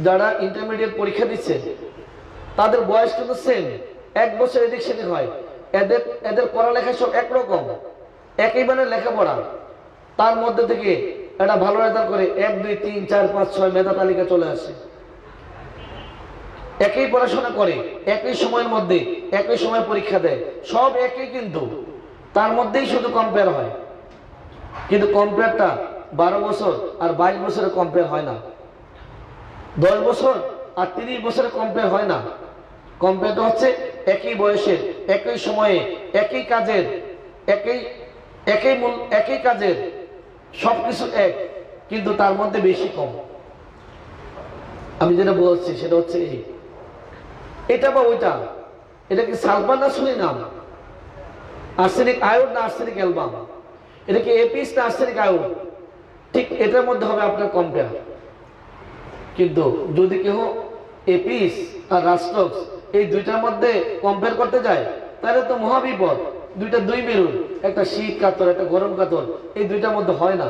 যারা ইন্টারমিডিয়েট পরীক্ষা দিচ্ছে তাদের বয়স কিন্তু সেম, 1 বছর এদিক সেদিক হয়, এদের পড়ালেখা সব একরকম, একই মানে লেখাপড়া, তার মধ্যে থেকে একটা ভালো রেজাল্ট করে 1 2 3 4 5 6 মেধা তালিকা চলে আসে। একই পড়াশোনা করে, একই সময়ের মধ্যে, একই সময় পরীক্ষা দেয়, সব একই, কিন্তু তার মধ্যেই শুধু কম্পেয়ার হয়। কিন্তু কম্পেয়ারটা 12 বছর আর 22 বছরে কম্পেয়ার হয় না, 10 বছর আর 30 বছরে কম্পেয়ার হয় না। কম্পেয়ারটা হচ্ছে একই বয়সের, একই সময়ে, একই কাজের, একই কাজের, সবকিছু এক, কিন্তু তার মধ্যে বেশি কম। আমি যেটা বলছি সেটা হচ্ছে এই, এটা বা ওইটা, এটা কি সালফার না সুরিনাম, আর্সেনিক আয়োড না আর্সেনিক অ্যালবাম, এটা কি এপিস না আর্সেনিক আয়োড, ঠিক এটার মধ্যে হবে আপনার কম্পেয়ার। কিন্তু যদি কেউ এপিস আর রাস্টক্স এই দুইটার মধ্যে কম্পেয়ার করতে যায়, তাহলে তো মহাবিপদ। দুইটা দুই মেরুন, একটা শীত কাতর, একটা গরম কাতর, এই দুইটার মধ্যে হয় না।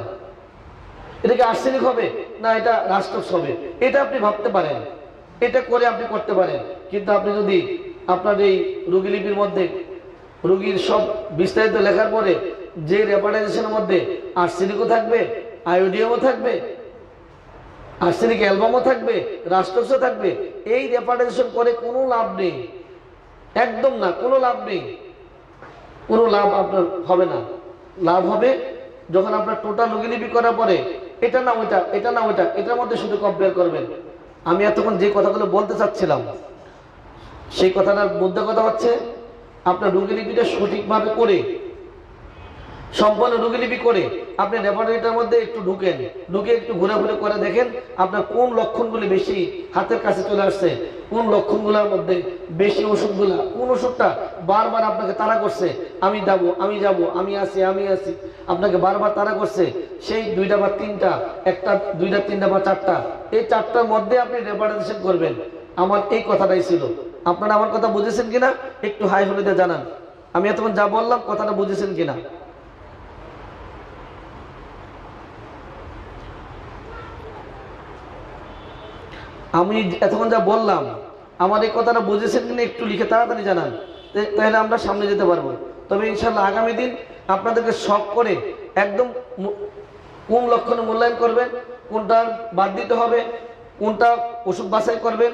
এটা কি আর্সেনিক হবে না এটা রাস্টক্স হবে, এটা আপনি ভাবতে পারেন, এটা করে আপনি করতে পারেন। কিন্তু আপনি যদি আপনার এই রোগীলিপির মধ্যে রোগীর সব বিস্তারিত লেখার পরে যে রেপাটাইজেশনের মধ্যে আর্সেনিকও থাকবে, আয়োডিয়ামও থাকবে, আর্সেনিক অ্যালবামও থাকবে, রাস্টক্সও থাকবে, এই রেপাটাইজেশন করে কোনো লাভ নেই, একদম না, কোনো লাভ নেই, কোনো লাভ আপনার হবে না। লাভ হবে যখন আপনার টোটাল রোগীলিপি করার পরে এটা না ওইটা, এটা না ওইটা, এটার মধ্যে শুধু কম্পেয়ার করবেন। আমি এতক্ষণ যে কথাগুলো বলতে চাচ্ছিলাম সেই কথাটার মধ্যে কথা হচ্ছে আপনার রোগীলিপিটা সঠিকভাবে করে, সম্পূর্ণ রোগীলিপি করে আপনি ল্যাবরেটরিটার মধ্যে একটু ঢুকে একটু ঘুরে ঘুরে করে দেখেন আপনার কোন লক্ষণগুলি বেশি হাতের কাছে চলে আসছে, কোন লক্ষণগুলোর মধ্যে বেশি ওষুধগুলা, কোন ওষুধটা বারবার আপনাকে তাড়া করছে, আমি যাবো, আমি যাব, আমি আসি, আমি আসি, আপনাকে বারবার তাড়া করছে। সেই 2টা বা 3টা, একটা 2টা 3টা বা 4টা, এই 4টার মধ্যে আপনি রেপাটাইজেশন করবেন। আমার এই কথাটাই ছিল। আপনারা আমার কথা বুঝেছেন কিনা একটু হাই হলে জানান। আমি এতক্ষণ যা বললাম কথাটা বুঝেছেন কিনা? আমি এতক্ষণ যা বললাম আমার এই কথাটা বুঝেছেন কিনা একটু লিখে তাড়াতাড়ি জানান, তাহলে আমরা সামনে যেতে পারবো। তবে ইনশাল্লাহ আগামী দিন আপনাদেরকে শখ করে একদম কোন লক্ষণে মূল্যায়ন করবেন, কোনটা বাদ দিতে হবে, কোনটা ওষুধ বাছাই করবেন,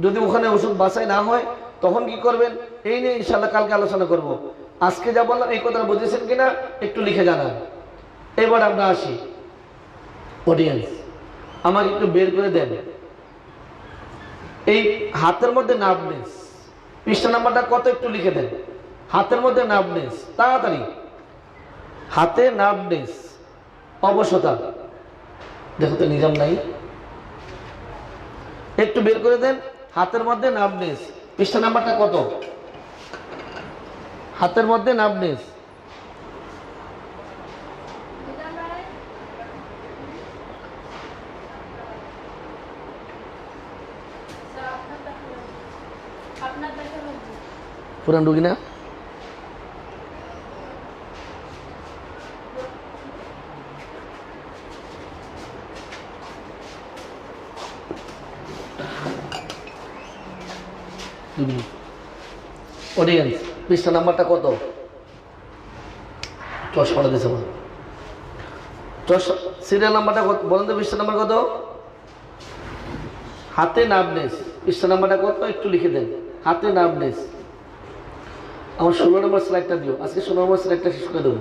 যদি ওখানে ওষুধ বাছাই না হয় তখন কি করবেন, এই নিয়ে ইনশাল্লাহ কালকে আলোচনা করব। আজকে যা বললাম এই কথাটা বুঝেছেন কিনা একটু লিখে জানান। এবার আমরা আসি, অডিয়েন্স আমাকে একটু বের করে দেন এই হাতের মধ্যে নার্ভনেস, পৃষ্ঠা নাম্বারটা কত একটু লিখে দেন। হাতের মধ্যে নার্ভনেস, তাড়াতাড়ি, হাতে নার্ভনেস, অবশতা, দেখো তো নিজাম নাই, একটু বের করে দেন। হাতের মধ্যে নার্ভনেস, পৃষ্ঠা নাম্বারটা কত? হাতের মধ্যে নার্ভনেস, পুরান রুগী না? অডিয়েন্স পৃষ্ঠা নাম্বারটা কত? চশমাটা দিয়েছে সিরিয়াল নাম্বারটা কত বলেন তো? পৃষ্ঠা নাম্বার কত? হাতে নার্ভনেস, পৃষ্ঠা নাম্বারটা কত একটু লিখে দেন। হাতে নার্ভনেস। আমার 16 নম্বর স্লাইডটা দিও, আজকে 16 নম্বর স্লাইডটা শেষ করে দেবো।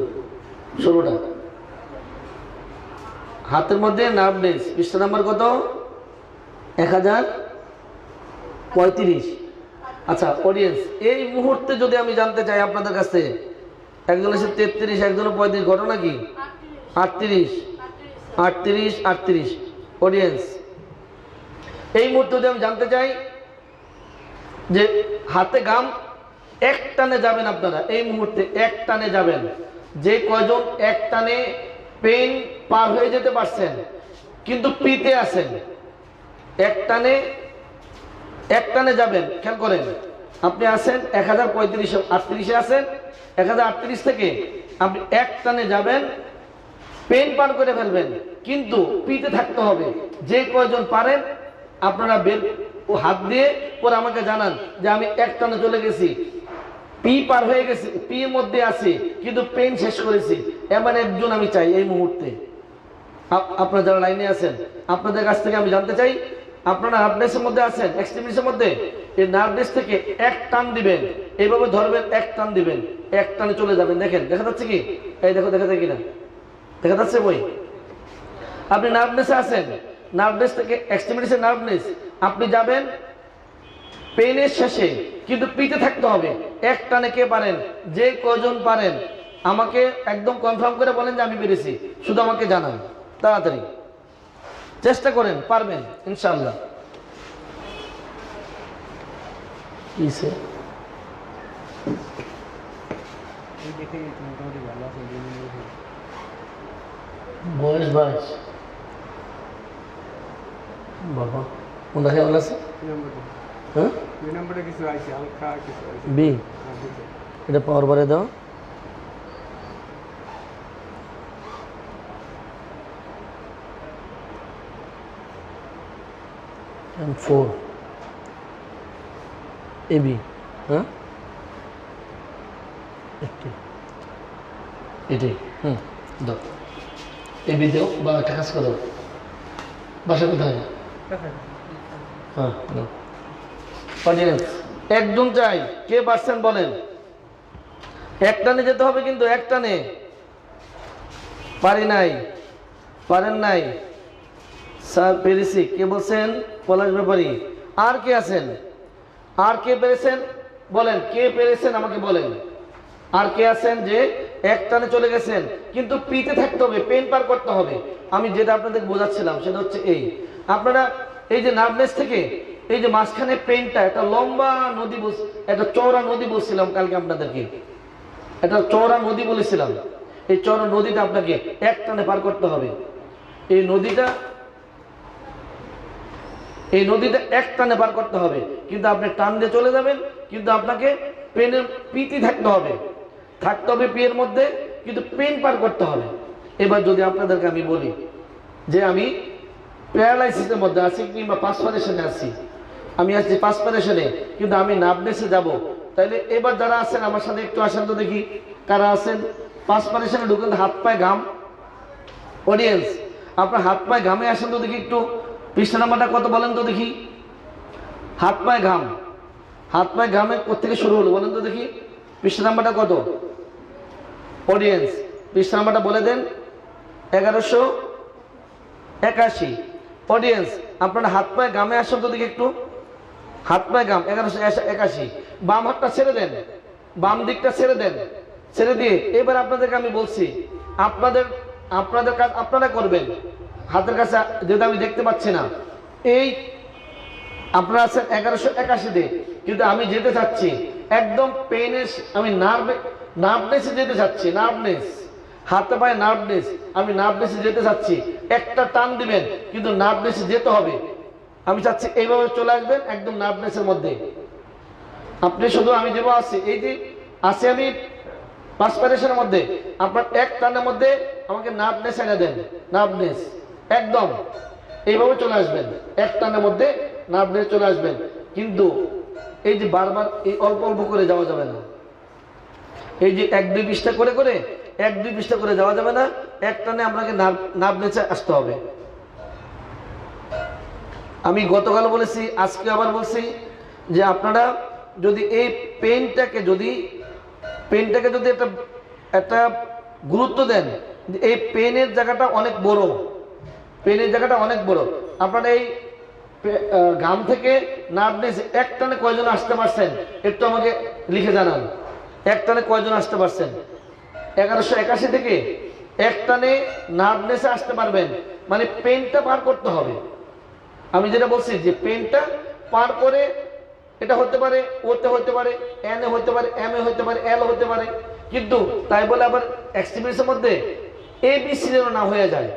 16টা হাতের মধ্যে নার্ভনেস, পৃষ্ঠা নাম্বার কত? 1035। আচ্ছা অডিয়েন্স, এই মুহূর্তে যদি আমি জানতে চাই আপনাদের কাছে, একজন এসে 33, একজনে 35, ঘটনা কি? 38, 38, 38। অডিয়েন্স, এই মুহূর্তে যদি আমি জানতে চাই যে হাতে গাম এক টানে যাবেন আপনারা, এই মুহূর্তে এক টানে যাবেন। যে কয়জন এক টানে পেন পার হয়ে যেতে পারছেন কিন্তু পিতে আছেন, এক টানে যাবেন। খেয়াল করেন, আপনি আছেন 1035, আছেন 1038 থেকে আপনি এক টানে যাবেন, পেন পার করে ফেলবেন, কিন্তু পিতে থাকতে হবে। যে কয়জন পারেন আপনারা বের হাত দিয়ে পরে আমাকে জানান যে আমি এক টানে চলে গেছি, পি পার হয়ে গেছি, পি এর মধ্যে আছি কিন্তু পেন শেষ করেছি। এমন একজন আমি চাই এই মুহূর্তে। আপনারা যারা লাইনে আছেন আপনাদের কাছ থেকে আমি জানতে চাই, আপনারা নার্ভনেসের মধ্যে আছেন, এক্সট্রিমিটিসের মধ্যে, এই নার্ভনেস থেকে এক টান দিবেন, এইভাবে ধরবেন, এক টান দিবেন, এক টানে চলে যাবেন। দেখেন দেখা যাচ্ছে কি? এই দেখো, দেখা যায় কিনা? দেখা যাচ্ছে বই? আপনি নার্ভনেসে আছেন, নার্ভনেস থেকে এক্সট্রিমিটিসের নার্ভনেস, আপনি যাবেন পেনের শেষে, কিন্তু পিতে থাকতে হবে। এক টানে কে পারেন? যে কয়জন পারেন আমাকে একদম কনফার্ম করে বলেন যে আমি পেরেছি, শুধু আমাকে জানান, তাড়াতাড়ি চেষ্টা করেন, পারবেন ইনশাআল্লাহ। বয়স 22, বাবা কোনটা কেমন আছে? হ্যাঁ বি, এটা পাওয়ার বারে দাও। and 4 AB, হ্যাঁ এটাই দাও, এবি দাও বা একটা কাজ করো, বাসা কোথায়? হ্যাঁ দাও। অডিয়েন্স একজন চাই, কে পারছেন বলেন? এক টানে যেতে হবে, কিন্তু এক টানে। পারি নাই, পারেন নাই, স্যার পেরেছি। কে বলছেন? পলাশ ব্যাপারী। আর কে আছেন? আর কে পেরেছেন বলেন? কে পেরেছেন আমাকে বলেন। আর কে আছেন যে এক টানে চলে গেছেন কিন্তু পিতে থাকতে হবে, পেন পার করতে হবে? আমি যেটা আপনাদের বোঝাচ্ছিলাম সেটা হচ্ছে এই, আপনারা এই যে নার্ভনেস থেকে এই যে মাঝখানে পেনটা, একটা লম্বা নদী, একটা চওড়া নদী বলছিলাম কালকে আপনাদেরকে, একটা চওড়া নদী বলেছিলাম। এই চওড়া নদীটা আপনাকে এক টানে পার করতে হবে। এই নদীটা এক টানে পার করতে হবে, কিন্তু আপনি টান দিয়ে চলে যাবেন, কিন্তু আপনাকে পেনের পিতি থাকতে হবে পিয়ের মধ্যে, কিন্তু পেন পার করতে হবে। এবার যদি আপনাদেরকে আমি বলি যে আমি প্যারালাইসিসের মধ্যে আছি কিংবা পাসপারেশনে আছি, আমি আছি পাসপারেশনে কিন্তু আমি নার্ভনেসে যাব, তাহলে এবার যারা আছেন আমার সাথে একটু আসেন তো দেখি, কারা আছেন পাসপারেশনে ঢুকেন? হাত পায়ে ঘাম। অডিয়েন্স আপনার হাত পায়ে ঘামে আসেন তো দেখি একটু। পৃষ্ঠা নাম্বারটা কত বলেন তো দেখি? হাত পায়ে ঘাম, হাত পায়ে ঘামে কোথেকে শুরু হলো বলেন তো দেখি? পৃষ্ঠা নাম্বারটা কত? অডিয়েন্স পৃষ্ঠা নাম্বারটা বলে দেন। 1181। অডিয়েন্স আপনারা হাত পায়ে ঘামে আসেন তো দেখি একটু। হাত পায়ে ঘাম 1181। বাম হাতটা ছেড়ে দেন, বাম দিকটা ছেড়ে দেন, ছেড়ে দিয়ে এবার আপনাদেরকে আমি বলছি, আপনাদের কাজ আপনারা করবেন। হাতের কাছে যেটা আমি দেখতে পাচ্ছি না, আপনারা আছেন 1181 কিন্তু আমি যেতে চাচ্ছি একদম পেনের, আমি নার্ভনেসে যেতে চাচ্ছি, নার্ভনেস, হাতে পায়ে নার্ভনেস, আমি নার্ভনেসে যেতে চাচ্ছি। একটা টান দিবেন কিন্তু নার্ভনেসে যেতে হবে। আমি চাচ্ছি এইভাবে চলে আসবেন একদম নার্ভনেসের মধ্যে। আপনি শুধু আমি যেভাবে আছি, এই যে আছি আমি পাসপারেশনের মধ্যে, আপনার এক টানের মধ্যে আমাকে নার্ভনেস এনে দেন, নার্ভনেস একদম এইভাবে চলে আসবেন, এক টানের মধ্যে নার্ভনেস চলে আসবেন। কিন্তু এই যে বারবার এই অল্প অল্প করে যাওয়া যাবে না, এই যে 1-2 পৃষ্ঠা করে করে 1-2 পৃষ্ঠা করে যাওয়া যাবে না, এক টানে আপনাকে নার্ভনেসে আসতে হবে। আমি গতকাল বলেছি, আজকে আবার বলছি যে আপনারা যদি এই পেনটাকে যদি একটা গুরুত্ব দেন, এই পেনের জায়গাটা অনেক বড়, পেনের জায়গাটা অনেক বড়। আপনারা এই ঘাম থেকে নার্ভনেস এক টানে কয়জন আসতে পারছেন একটু আমাকে লিখে জানান। এক টানে কয়জন আসতে পারছেন? 1181 থেকে এক টানে নার্ভনেসে আসতে পারবেন, মানে পেনটা পার করতে হবে। আমি যেটা বলছি যে পেনটা পার করে, এটা হতে পারে ওতে, হতে পারে এন এ, হতে পারে এম এ, হতে পারে এল হতে পারে, কিন্তু তাই বলে আবার এক্সট্রিমিটির মধ্যে এ বি সি যেন না হয়ে যায়।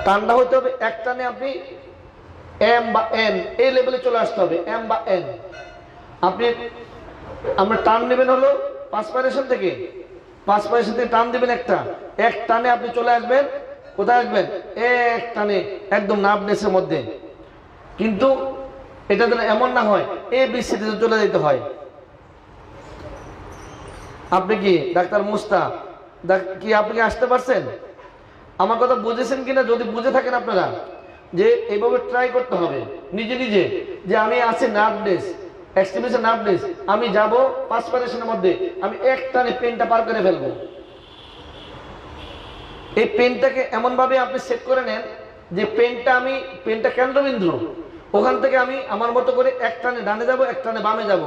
টানটা হতে হবে এক টানে, আপনি এম বা এন এই লেভেলে চলে আসতে হবে, এম বা এন। আমরা টান নেবেন হলো পাসপারেশন থেকে, পাসপারেশন থেকে টান দেবেন একটা, এক টানে আপনি চলে আসবেন কোথায় আসবেন? এক টানে একদম নার্ভনেসের মধ্যে। কিন্তু এটা যেন এমন না হয় এ বি সি তে চলে যেতে হয়। আপনি কি ডাক্তার মুস্তা কি আপনি কি আসতে পারছেন? আমার কথা বুঝেছেন কিনা? যদি বুঝে থাকেন আপনারা যে এইভাবে ট্রাই করতে হবে নিজে নিজে, যে আমি আছি নার্ভনেস, এক্সট্রিমিটির নার্ভনেস, আমি যাব পাসপারেশনের মধ্যে, আমি এক টানে পেনটা পার করে ফেলবো। এই পেনটাকে এমন ভাবে আপনি সেট করে নেন যে পেনটা কেন্দ্রবিন্দু, ওখান থেকে আমি আমার মতো করে এক টানে ডানে যাব, এক টানে বামে যাব।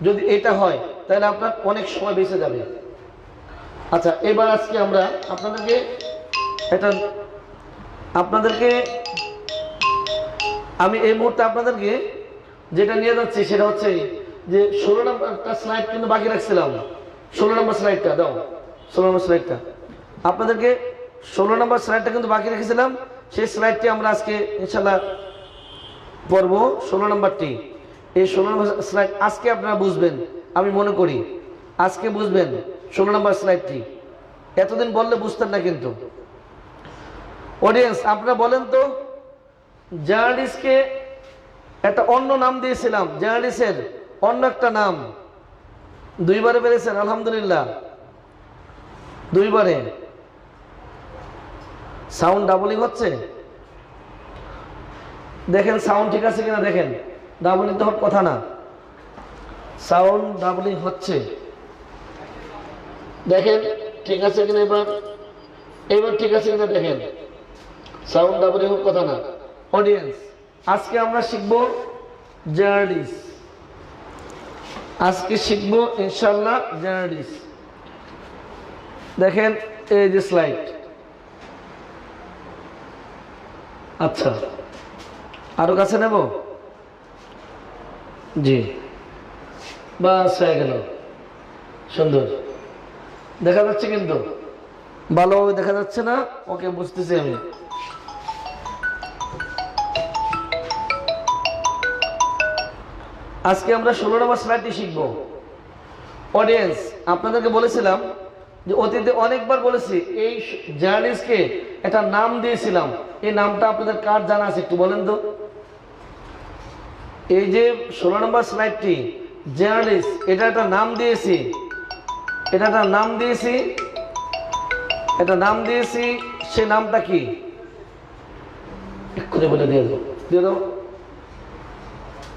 যদি এটা হয় তাহলে আপনার অনেক সময় বেঁচে যাবে। আচ্ছা, এবার আজকে আমরা আমি এই মুহূর্তে আপনাদেরকে যেটা নিয়ে যাচ্ছি সেটা হচ্ছে যে 16 নম্বরটা স্লাইড কিন্তু বাকি রাখছিলাম। 16 নম্বর স্লাইডটা দাও, 16 নম্বর স্লাইডটা আপনাদেরকে, 16 নম্বর স্লাইডটা কিন্তু বাকি রেখেছিলাম। সেই স্লাইডটি আমরা আজকে ইনশাল্লাহ পড়ব, 16 নম্বরটি। এই 16 নম্বর স্লাইড আজকে আপনারা বুঝবেন, আমি মনে করি আজকে বুঝবেন 16 নম্বর স্লাইডটি। এতদিন বললে বুঝতেন না কিন্তু। অডিয়েন্স আপনারা বলেন তো, জার্নালিস্টকে একটা অন্য নাম দিয়েছিলাম, জার্নালিস্টের অন্য একটা নাম 2 বারে পেরেছেন আলহামদুলিল্লাহ, 2 বারে। সাউন্ড ডাবলিং হচ্ছে, দেখেন সাউন্ড ঠিক আছে কিনা দেখেন। ডাবলিং তো হওয়ার কথা না, সাউন্ড ডাবলিং হচ্ছে, দেখেন ঠিক আছে কিনা। এবার ঠিক আছে কিনা দেখেন, সাউন্ড ডাবলিং হওয়ার কথা না। অডিয়েন্স আজকে আমরা শিখবো জার্নালিস্ট, আজকে শিখবো ইনশাল্লাহ জার্নালিস্ট। দেখেন এই যে স্লাইড। আচ্ছা, আরো কাছে নেব? জি, বাস হয়ে গেল, সুন্দর দেখা যাচ্ছে কিন্তু, ভালোভাবে দেখা যাচ্ছে না? ওকে, বুঝতেছি আমি। আজকে আমরা 16 নম্বর স্লাইডটি শিখবো। অডিয়েন্স আপনাদেরকে বলেছিলাম যে অতীতে অনেকবার বলেছি এই জার্নালিস্টকে একটা নাম দিয়েছিলাম, এই নামটা আপনাদের কার জানা আছে একটু বলেন তো। এই যে 16 নম্বর স্লাইডটি জার্নালিস্ট, এটা একটা নাম দিয়েছি, এটা একটা নাম দিয়েছি, এটা নাম দিয়েছি। সে নামটা কি এক্ষুনি বলে দিয়ে দাও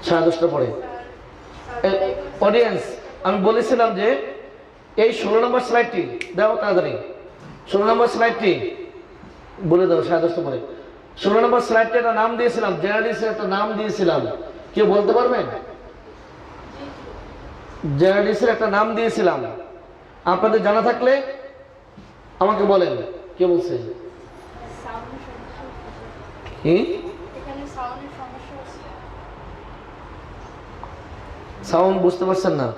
10:30 পরে। অডিয়েন্স আমি বলেছিলাম যে এই 16 নম্বর স্লাইডটি দাও তাড়াতাড়ি, 16 নম্বর স্লাইডটি বলে দাও 10:30 পরে। 16 নম্বর স্লাইডটা একটা নাম দিয়েছিলাম, জার্নালিস্টের একটা নাম দিয়েছিলাম, কেউ বলতে পারবেন? জার্নালিস্টের একটা নাম দিয়েছিলাম, আপনাদের জানা থাকলে আমাকে বলেন। কে বলছে? কি সাউন্ড বুঝতে পারছেন না?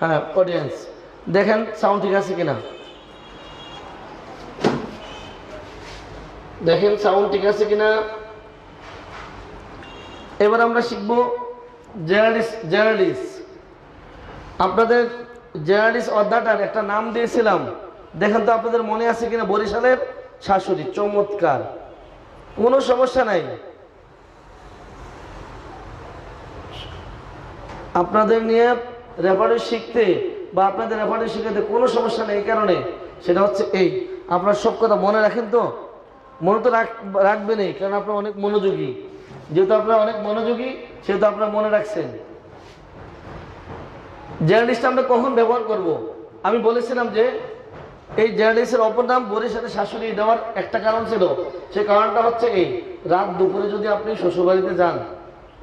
হ্যাঁ অডিয়েন্স দেখেন সাউন্ড ঠিক আছে কিনা, দেখেন সাউন্ড ঠিক আছে কিনা। এবার আমরা শিখব জেরার্ডিস। আপনাদের জেরার্ডিস অধ্যায়টার একটা নাম দিয়েছিলাম, দেখেন তো আপনাদের মনে আছে কিনা। বরিশালের শাশুড়ি, চমৎকার, কোনো সমস্যা নাই। আপনাদের নিয়ে রেফারেন্স শিখতে বা আপনাদের রেফারেন্স শিখাতে কোনো সমস্যা নেই। এই কারণে সেটা হচ্ছে এই, আপনারা সব কথা মনে রাখেন তো, মনে তো রাখবেনই, কারণ আপনারা অনেক মনোযোগী। যেহেতু আপনারা অনেক মনোযোগী সেহেতু আপনারা মনে রাখছেন। জেরার্ডিসটা আমরা কখন ব্যবহার করব? আমি বলেছিলাম যে এই জেরার্ডিসের অপর নাম বরিশালের শাশুড়ি দেওয়ার একটা কারণ ছিল। সেই কারণটা হচ্ছে এই, রাত দুপুরে যদি আপনি শ্বশুরবাড়িতে যান,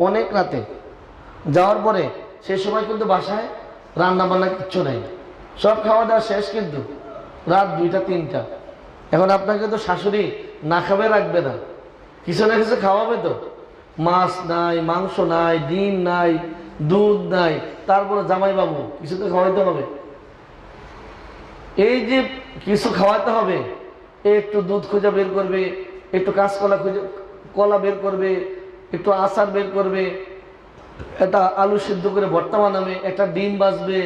অনেক রাতে যাওয়ার পরে সে সময় কিন্তু বাসায় রান্না বান্না কিচ্ছু নেই, সব খাওয়া দাওয়া শেষ, কিন্তু রাত 2টা 3টা। এখন আপনাকে তো শাশুড়ি না খাবে রাখবে না, কিছু না কিছু খাওয়াবে তো। মাছ নাই, মাংস নাই, ডিম নাই, দুধ নাই, তারপরে জামাই বাবু কিছু তো খাওয়াইতে হবে। এই যে কিছু খাওয়াতে হবে, একটু দুধ খুঁজে বের করবে, একটু কাঁচকলা কলা বের করবে, একটু আচার বের করবে, একটা আলু সিদ্ধ করে ভর্তা বানাবে, একটা ডিম বাজবে,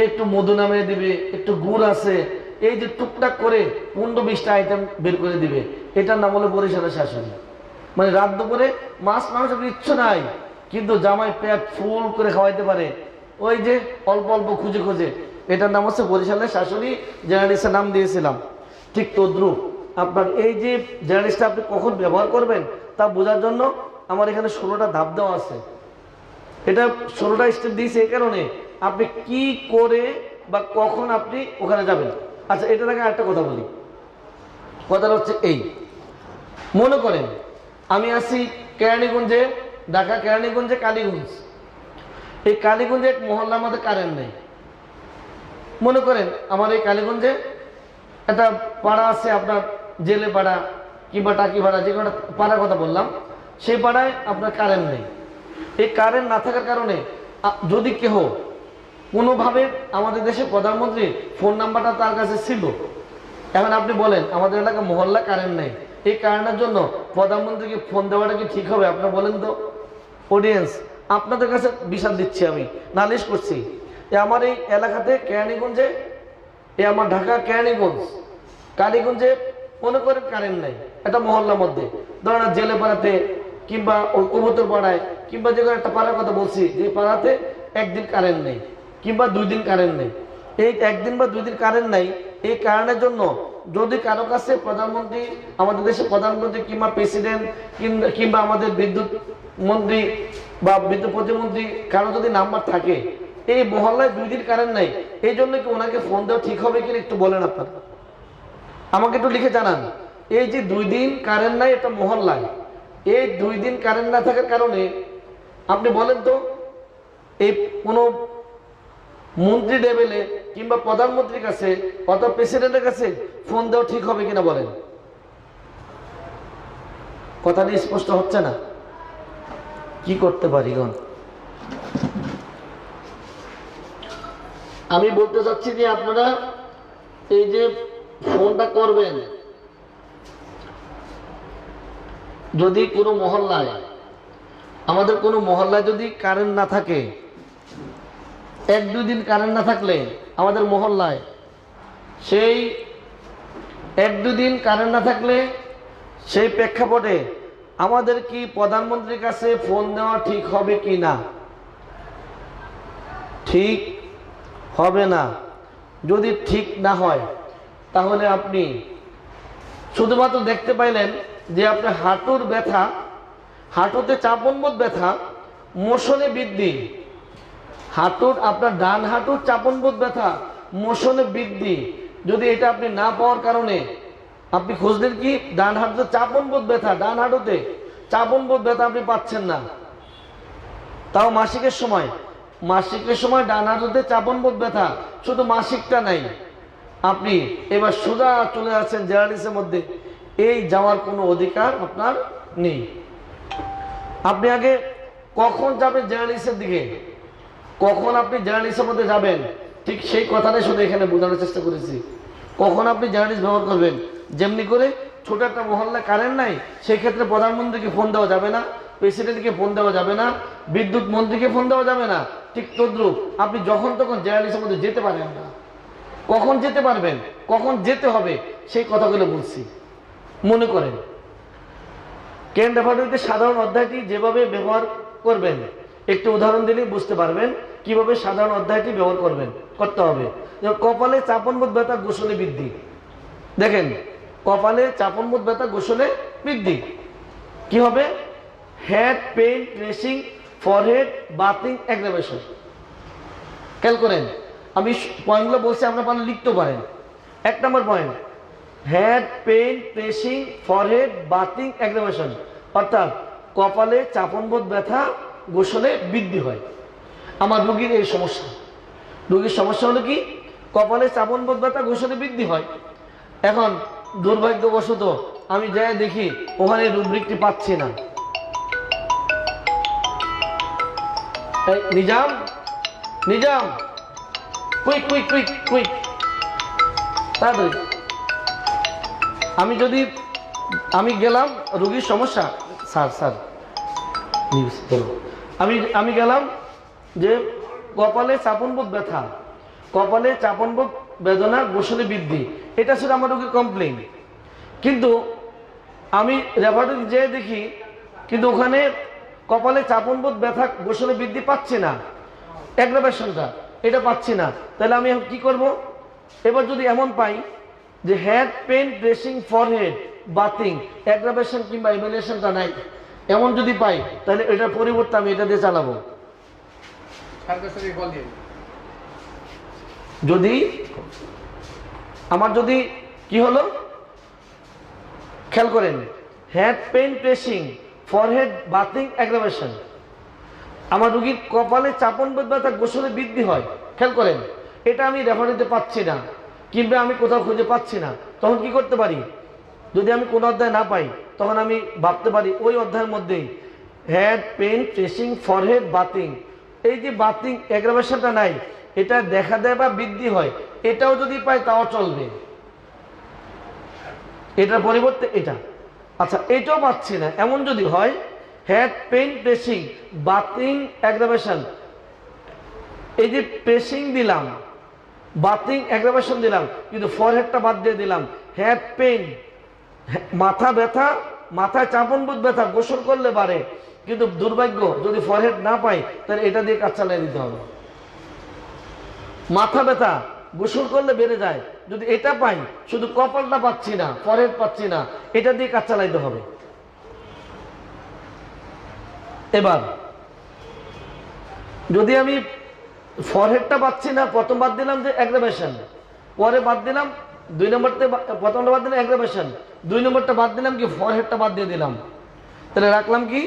একটু মধু নামিয়ে দিবে, একটু গুড় আছে, এই যে টুকটাক করে 15-20টা আইটেম বের করে দিবে। এটার নাম হলো বরিশালের শাশুড়ি। মানে রাত দুপুরে মাছ মাংস কিচ্ছু নাই, কিন্তু জামাই পেট ফুল করে খাওয়াইতে পারে, ওই যে অল্প অল্প খুঁজে খুঁজে। এটার নাম হচ্ছে বরিশালের শাশুড়ি। জেরার্ডিসের নাম দিয়েছিলাম। ঠিক তদ্রুপ আপনার এই যে জেরার্ডিসটা আপনি কখন ব্যবহার করবেন তা বোঝার জন্য আমার এখানে 16টা ধাপ দেওয়া আছে। এটা 16টা স্টেপ দিয়েছে এই কারণে, আপনি কি করে বা কখন আপনি ওখানে যাবেন। আচ্ছা, এটার আগে একটা কথা বলি। কথাটা হচ্ছে এই, মনে করেন আমি আছি কেরানীগঞ্জে, ঢাকা কেরানীগঞ্জে কালীগঞ্জ। এই কালীগঞ্জে এক মহল্লার মধ্যে কারেন্ট নেই। মনে করেন আমার এই কালীগঞ্জে একটা পাড়া আছে, আপনার জেলে পাড়া কিংবা টাকি পাড়া, যে কোনো পাড়ার কথা বললাম, সেই পাড়ায় আপনার কারেন্ট নেই। এই কারেন্ট না থাকার কারণে যদি কেহ কোনোভাবে, আমাদের দেশে প্রধানমন্ত্রীর ফোন নাম্বারটা তার কাছে ছিল, এখন আপনি বলেন আমাদের এলাকা মহল্লা কারেন্ট নেই, এই কারণের জন্য প্রধানমন্ত্রীকে ফোন দেওয়াটা কি ঠিক হবে? আপনারা বলেন তো। অডিয়েন্স আপনাদের কাছে বিচার দিচ্ছি, আমি নালিশ করছি। আমার এই এলাকাতে কেরানীগঞ্জে, আমার ঢাকা কেরানীগঞ্জ কালীগঞ্জে মনে করেন কারেন্ট নেই, একটা মহল্লার মধ্যে, ধরেন জেলে পাড়াতে কিংবা ওই কবুতর পাড়ায় কিংবা যে কোনো একটা পাড়ার কথা বলছি, যে পাড়াতে একদিন কারেন্ট নেই কিংবা 2 দিন কারেন্ট নেই। এই 1 দিন বা 2 দিন কারেন্ট নাই, এই কারণের জন্য যদি কারো কাছে প্রধানমন্ত্রী, আমাদের দেশের প্রধানমন্ত্রী কিংবা প্রেসিডেন্ট কিংবা আমাদের বিদ্যুৎ মন্ত্রী বা বিদ্যুৎ প্রতিমন্ত্রী কারো যদি নাম্বার থাকে, এই মহল্লায় 2 দিন কারেন্ট নাই, এই জন্য কি ওনাকে ফোন দেওয়া ঠিক হবে কিনা একটু বলেন আপনারা, আমাকে একটু লিখে জানান। এই যে 2 দিন কারেন্ট নাই এটা মহল্লায়, এই 2 দিন কারেন্ট না থাকার কারণে আপনি বলেন তো, এই কোনো মন্ত্রী লেভেলে কিংবা প্রধানমন্ত্রীর কাছে অথবা প্রেসিডেন্টের কাছে ফোন দেওয়া ঠিক হবে কিনা বলেন। কথাটি স্পষ্ট হচ্ছে না? কি করতে পারি গণ? আমি বলতে চাচ্ছি যে আপনারা এই যে ফোনটা করবেন, যদি কোনো মহল্লায়, আমাদের কোনো মহল্লায় যদি কারেন্ট না থাকে, 1-2 দিন কারেন্ট না থাকলে আমাদের মহল্লায়, সেই 1-2 দিন কারেন্ট না থাকলে সেই প্রেক্ষাপটে আমাদের কি প্রধানমন্ত্রীর কাছে ফোন দেওয়া ঠিক হবে কি না? ঠিক হবে না। যদি ঠিক না হয় তাহলে আপনি শুধুমাত্র দেখতে পাইলেন যে আপনার হাঁটুর ব্যথা, হাঁটুতে চাপনবোধ ব্যথা, মোশনে বৃদ্ধি, হাঁটুর আপনার ডান হাঁটুর চাপনবোধ ব্যথা, মোশনে বৃদ্ধি, যদি এটা আপনি না পাওয়ার কারণে আপনি খুঁজলেন কি ডান হাঁটুতে চাপন বোধ ব্যথা, ডান হাঁটুতে চাপন বোধ ব্যথা আপনি পাচ্ছেন না, তাও মাসিকের সময়, মাসিকের সময় ডান হাঁটুতে চাপন বোধ ব্যথা, শুধু মাসিকটা নাই, আপনি এবার সোজা চলে আসছেন জেরালিসের মধ্যে, এই যাওয়ার কোনো অধিকার আপনার নেই। আপনি আগে কখন যাবেন জেরালিসের দিকে, কখন আপনি জেরালিসের মধ্যে যাবেন, ঠিক সেই কথাটাই শুধু এখানে বোঝানোর চেষ্টা করেছি। কখন আপনি জেরালিস ব্যবহার করবেন, যেমনি করে ছোট একটা মহল্লা কারেন্ট নাই, সেই ক্ষেত্রে প্রধানমন্ত্রীকে ফোন দেওয়া যাবে না, প্রেসিডেন্টকে ফোন দেওয়া যাবে না, বিদ্যুৎ মন্ত্রীকে ফোন দেওয়া যাবে না, ঠিক তদ্রুপ আপনি যখন তখন জেরালিসের মধ্যে যেতে পারেন না। কখন যেতে পারবেন, কখন যেতে হবে, সেই কথাগুলো বলছি। মনে করেন কেন রেফারেন্সে সাধারণ অধ্যায়টি যেভাবে ব্যবহার করবেন, একটু উদাহরণ দিলেই বুঝতে পারবেন কিভাবে সাধারণ অধ্যায়টি ব্যবহার করতে হবে। কপালে চাপনবোধ ব্যথা গোসলে বৃদ্ধি, দেখেন কপালে চাপনবোধ ব্যথা গোসলে বৃদ্ধি কি হবে? Head pain, pressing, forehead, bathing, aggravation. খেয়াল করেন, আমি পয়েন্টগুলো বলছি, আপনার পারলে লিখতে পারেন। 1 নম্বর point, head pain, pressing, forehead, bathing, aggravation, অর্থাৎ কপালে চাপনবোধ ব্যথা গোসলে বৃদ্ধি হয়। আমার রোগীর এই সমস্যা, রোগীর সমস্যা হলো কি, কপালে চাপনবোধ ব্যথা গোসলে বৃদ্ধি হয়। এখন দুর্ভাগ্যবশত আমি যাই দেখি ওখানে রুব্রিকটি পাচ্ছি না। Nizam, Nizam, quick quick quick quick, তাড়াতাড়ি। আমি গেলাম রোগীর সমস্যা, স্যার স্যার আমি গেলাম যে কপালে চাপনবোধ ব্যথা, কপালে চাপনবোধ বেদনা গোসলে বৃদ্ধি, এটা ছিল আমার রোগীর কমপ্লেইন। কিন্তু আমি রেফারেন্স যেয়ে দেখি কিন্তু ওখানে কপালে চাপনবোধ ব্যথা গোসলে বৃদ্ধি পাচ্ছি না, অ্যাগ্রাভেশনটা এটা পাচ্ছি না। তাহলে আমি কি করব? এবার যদি এমন পাই যে head pain, dressing, forehead, bathing, aggravation কিংবা এভ্যালুয়েশনটা নাই, এমন যদি পাই তাহলে এটার পরিবর্তে আমি এটা দিয়ে চালাবো। যদি আমার যদি কি হলো খেয়াল করেন, head pain, tracing, forehead, bathing, aggravation, আমার রোগীর কপালে চাপনবোধ ব্যথা গোসলে বৃদ্ধি হয়, খেয়াল করেন, এটা আমি রেফারেন্সে পাচ্ছি না কিংবা আমি কোথাও খুঁজে পাচ্ছি না, তখন কি করতে পারি? যদি আমি কোনো অধ্যায় না পাই তখন আমি ভাবতে পারি ওই অধ্যায়ের মধ্যেই head pain, tracing, forehead, bathing, এই যে বাথিং অ্যাগ্রাভেশনটা নাই, এটা দেখা দেয় বা বৃদ্ধি হয়, এটাও যদি পাই তাও চলবে, এটার পরিবর্তে এটা। আচ্ছা এটাও পাচ্ছি না, এমন যদি হয় head pain, tracing, bathing, aggravation, এই যে ট্রেসিং দিলাম, বাথিং, অ্যাগ্রাভেশন দিলাম, কিন্তু ফরহেডটা বাদ দিয়ে দিলাম, হেড পেন, মাথা ব্যথা, মাথায় চাপনবোধ ব্যথা গোসল করলে বাড়ে, কিন্তু দুর্ভাগ্য যদি ফরহেড না পাই তাহলে এটা দিয়ে কাজ চালিয়ে দিতে হবে। মাথা ব্যথা গোসল করলে বেড়ে যায়, যদি এটা পাই, শুধু কপালটা পাচ্ছি না, ফরহেড পাচ্ছি না, এটা দিয়ে কাজ চালাইতে হবে। এবার যদি আমি ফরহেডটা পাচ্ছি না, প্রথম বাদ দিলাম যে অ্যাগ্রাভেশন, পরে বাদ দিলাম 2 নম্বরতে, প্রথমটা বাদ দিলাম অ্যাগ্রাভেশন, 2 নম্বরটা বাদ দিলাম কি ফরহেডটা বাদ দিয়ে দিলাম, তাহলে রাখলাম কি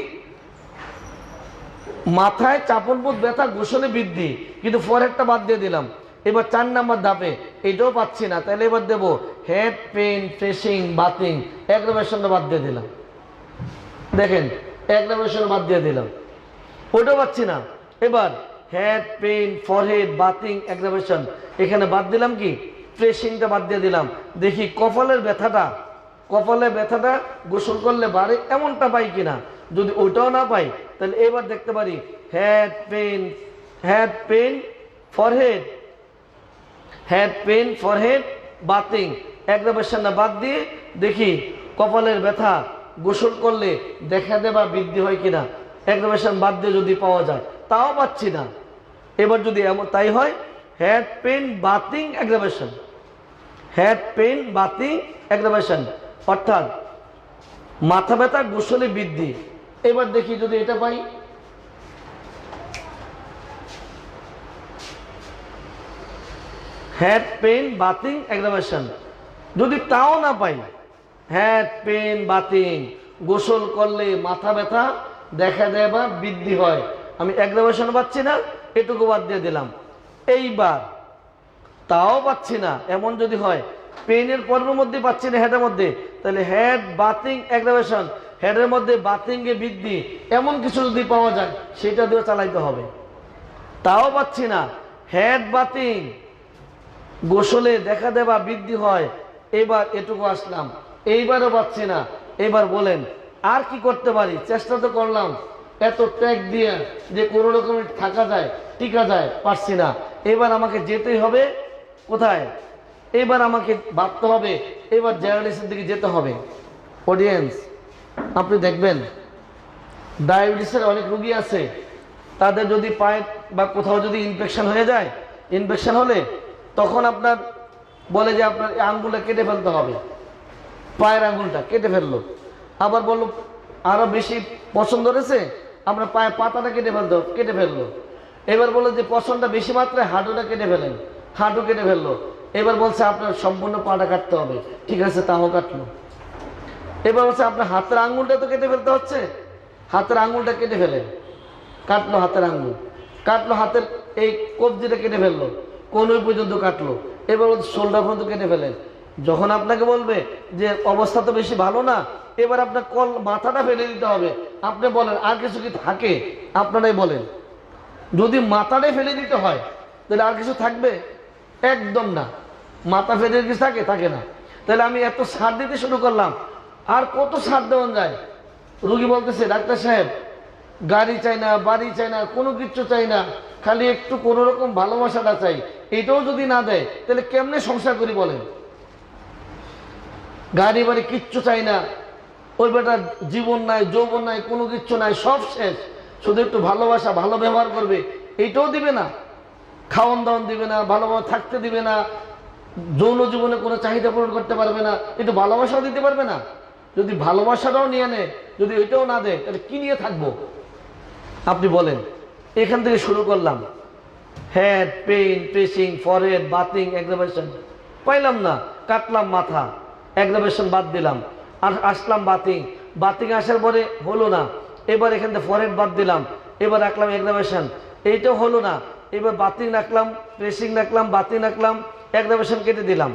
মাথায় চাপনবোধ ব্যথা গোসলে বৃদ্ধি, কিন্তু ফরহেডটা বাদ দিয়ে দিলাম। এবার 4 নম্বর ধাপে এটাও পাচ্ছি না, তাহলে এবার দেবো হেড পেন, ট্রেসিং, বাথিং, অ্যাগ্রাভেশনটা বাদ দিয়ে দিলাম। দেখেন অ্যাগ্রাভেশন বাদ দিয়ে দিলাম, ওটাও পাচ্ছি না। এবার head pain, forehead, bathing, aggravation, এখানে বাদ দিলাম কি ট্রেসিংটা বাদ দিয়ে দিলাম। দেখি কপালের ব্যথাটা, কপালের ব্যথাটা গোসল করলে বাড়ে এমনটা পাই কিনা, যদি ওটাও না পাই তাহলে এবার দেখতে পারি head pain, forehead, head pain, forehead, bathing, অ্যাগ্রাভেশনটা বাদ দিয়ে দেখি কপালের ব্যথা গোসল করলে দেখা দেবা বৃদ্ধি হয় কিনা, অ্যাগ্রাভেশন বাদ দিয়ে যদি পাওয়া যায়, তাও পাচ্ছি না। এবার যদি এমন তাই হয় head pain, bathing, aggravation, head pain, bathing, aggravation, অর্থাৎ মাথা ব্যথা গোসলে বৃদ্ধি। এবার দেখি যদি এটা পাই, হেড পেন, বাথিং, অ্যাগ্রাভেশন, যদি তাও না পাই হেড পেন বাতিং, গোসল করলে মাথা ব্যথা দেখা দেয় বা বৃদ্ধি হয়। আমি অ্যাগ্রাভেশন পাচ্ছি না, এটুকু বাদ দিয়ে দিলাম। এইবার তাও পাচ্ছি না, এমন যদি হয় পেনের পর্বের মধ্যে পাচ্ছি না হেডের মধ্যে, তাহলে হেড বাতিং অ্যাগ্রাভেশন, হেডের মধ্যে বাতিং এ বৃদ্ধি, এমন কিছু যদি পাওয়া যায় সেটা দিয়ে চালাইতে হবে। তাও পাচ্ছি না, হেড বাতিং গোসলে দেখা দেবা বৃদ্ধি হয়, এবার এটুকু আসলাম, এইবারও পাচ্ছি না। এবার বলেন আর কি করতে পারি? চেষ্টা তো করলাম এত ত্যাগ দিয়ে যে কোনো রকমের থাকা যায়, টিকা যায়, পারছি না। এবার আমাকে যেতেই হবে কোথায়? এবার আমাকে ভাবতে হবে, এবার ডায়ালিসিসের দিকে যেতে হবে। অডিয়েন্স, আপনি দেখবেন ডায়াবেটিসের অনেক রোগী আছে, তাদের যদি পায়ে বা কোথাও যদি ইনফেকশন হয়ে যায়, ইনফেকশন হলে তখন আপনার বলে যে আপনার আঙ্গুলটা কেটে ফেলতে হবে, পায়ের আঙ্গুলটা কেটে ফেললো। আবার বললো আরো বেশি পছন্দ রয়েছে, আপনার পায়ের পাতাটা কেটে ফেললো। এবার বললো যে পছন্দটা বেশি মাত্রায় হাঁটুটা কেটে ফেলেন, হাঁটু কেটে ফেললো। এবার বলছে আপনার সম্পূর্ণ পাটা কাটতে হবে, ঠিক আছে তাও কাটলো। এবার বলছে আপনার হাতের আঙ্গুলটা তো কেটে ফেলতে হচ্ছে, হাতের আঙ্গুলটা কেটে ফেলেন, কাটলো হাতের আঙ্গুল, কাটলো হাতের এই কবজিটা কেটে ফেললো, কোনই পর্যন্ত কাটলো। এবার শোল্ডার পর্যন্ত কেটে ফেলেন। যখন আপনাকে বলবে যে অবস্থা তো বেশি ভালো না, এবার আপনার মাথাটা ফেলে দিতে হবে, আপনি বলেন আর কিছু কি থাকে? আপনারাই বলেন। যদি মাথাটাই ফেলে দিতে হয় তাহলে আর কিছু থাকবে? একদম না। মাথা ফেলে কিছু থাকে না। তাহলে আমি এত ছাড় দিতে শুরু করলাম, আর কত ছাড় দেওয়া যায়? রুগী বলতেছে ডাক্তার সাহেব গাড়ি চাই না, বাড়ি চাই না, কোনো কিচ্ছু চাই না, খালি একটু কোনো রকম ভালোবাসাটা চাই। এটাও যদি না দেয় তাহলে কেমনে সংসার করি বলেন? গাড়ি বাড়ি কিচ্ছু চাই না, ওই বেটার জীবন নাই, যৌবন নাই, কোনো কিচ্ছু নাই, সব শেষ, শুধু একটু ভালোবাসা, ভালো ব্যবহার করবে, এইটাও দিবে না। খাওয়ান দাওয়ান দিবে না, ভালোভাবে থাকতে দিবে না, যৌন জীবনে কোনো চাহিদা পূরণ করতে পারবে না, একটু ভালোবাসাও দিতে পারবে না। যদি ভালোবাসাটাও নিয়ে নেয়, যদি ওইটাও না দেয়, তাহলে কি নিয়ে থাকবো আপনি বলেন? এখান থেকে শুরু করলাম, head pain, pressing, forehead, bathing, aggravation, পাইলাম না, কাটলাম মাথা, অ্যাগ্রাভেশন বাদ দিলাম, আর আসলাম বাতিং, বাতিং আসার পরে হলো না, এবার এখান থেকে ফরহেড বাদ দিলাম, এবার রাখলাম অ্যাগ্রাভেশন, এইটাও হলো না, এবার বাতিং রাখলাম, প্রেসিং রাখলাম, বাতিং রাখলাম, অ্যাগ্রাভেশন কেটে দিলাম।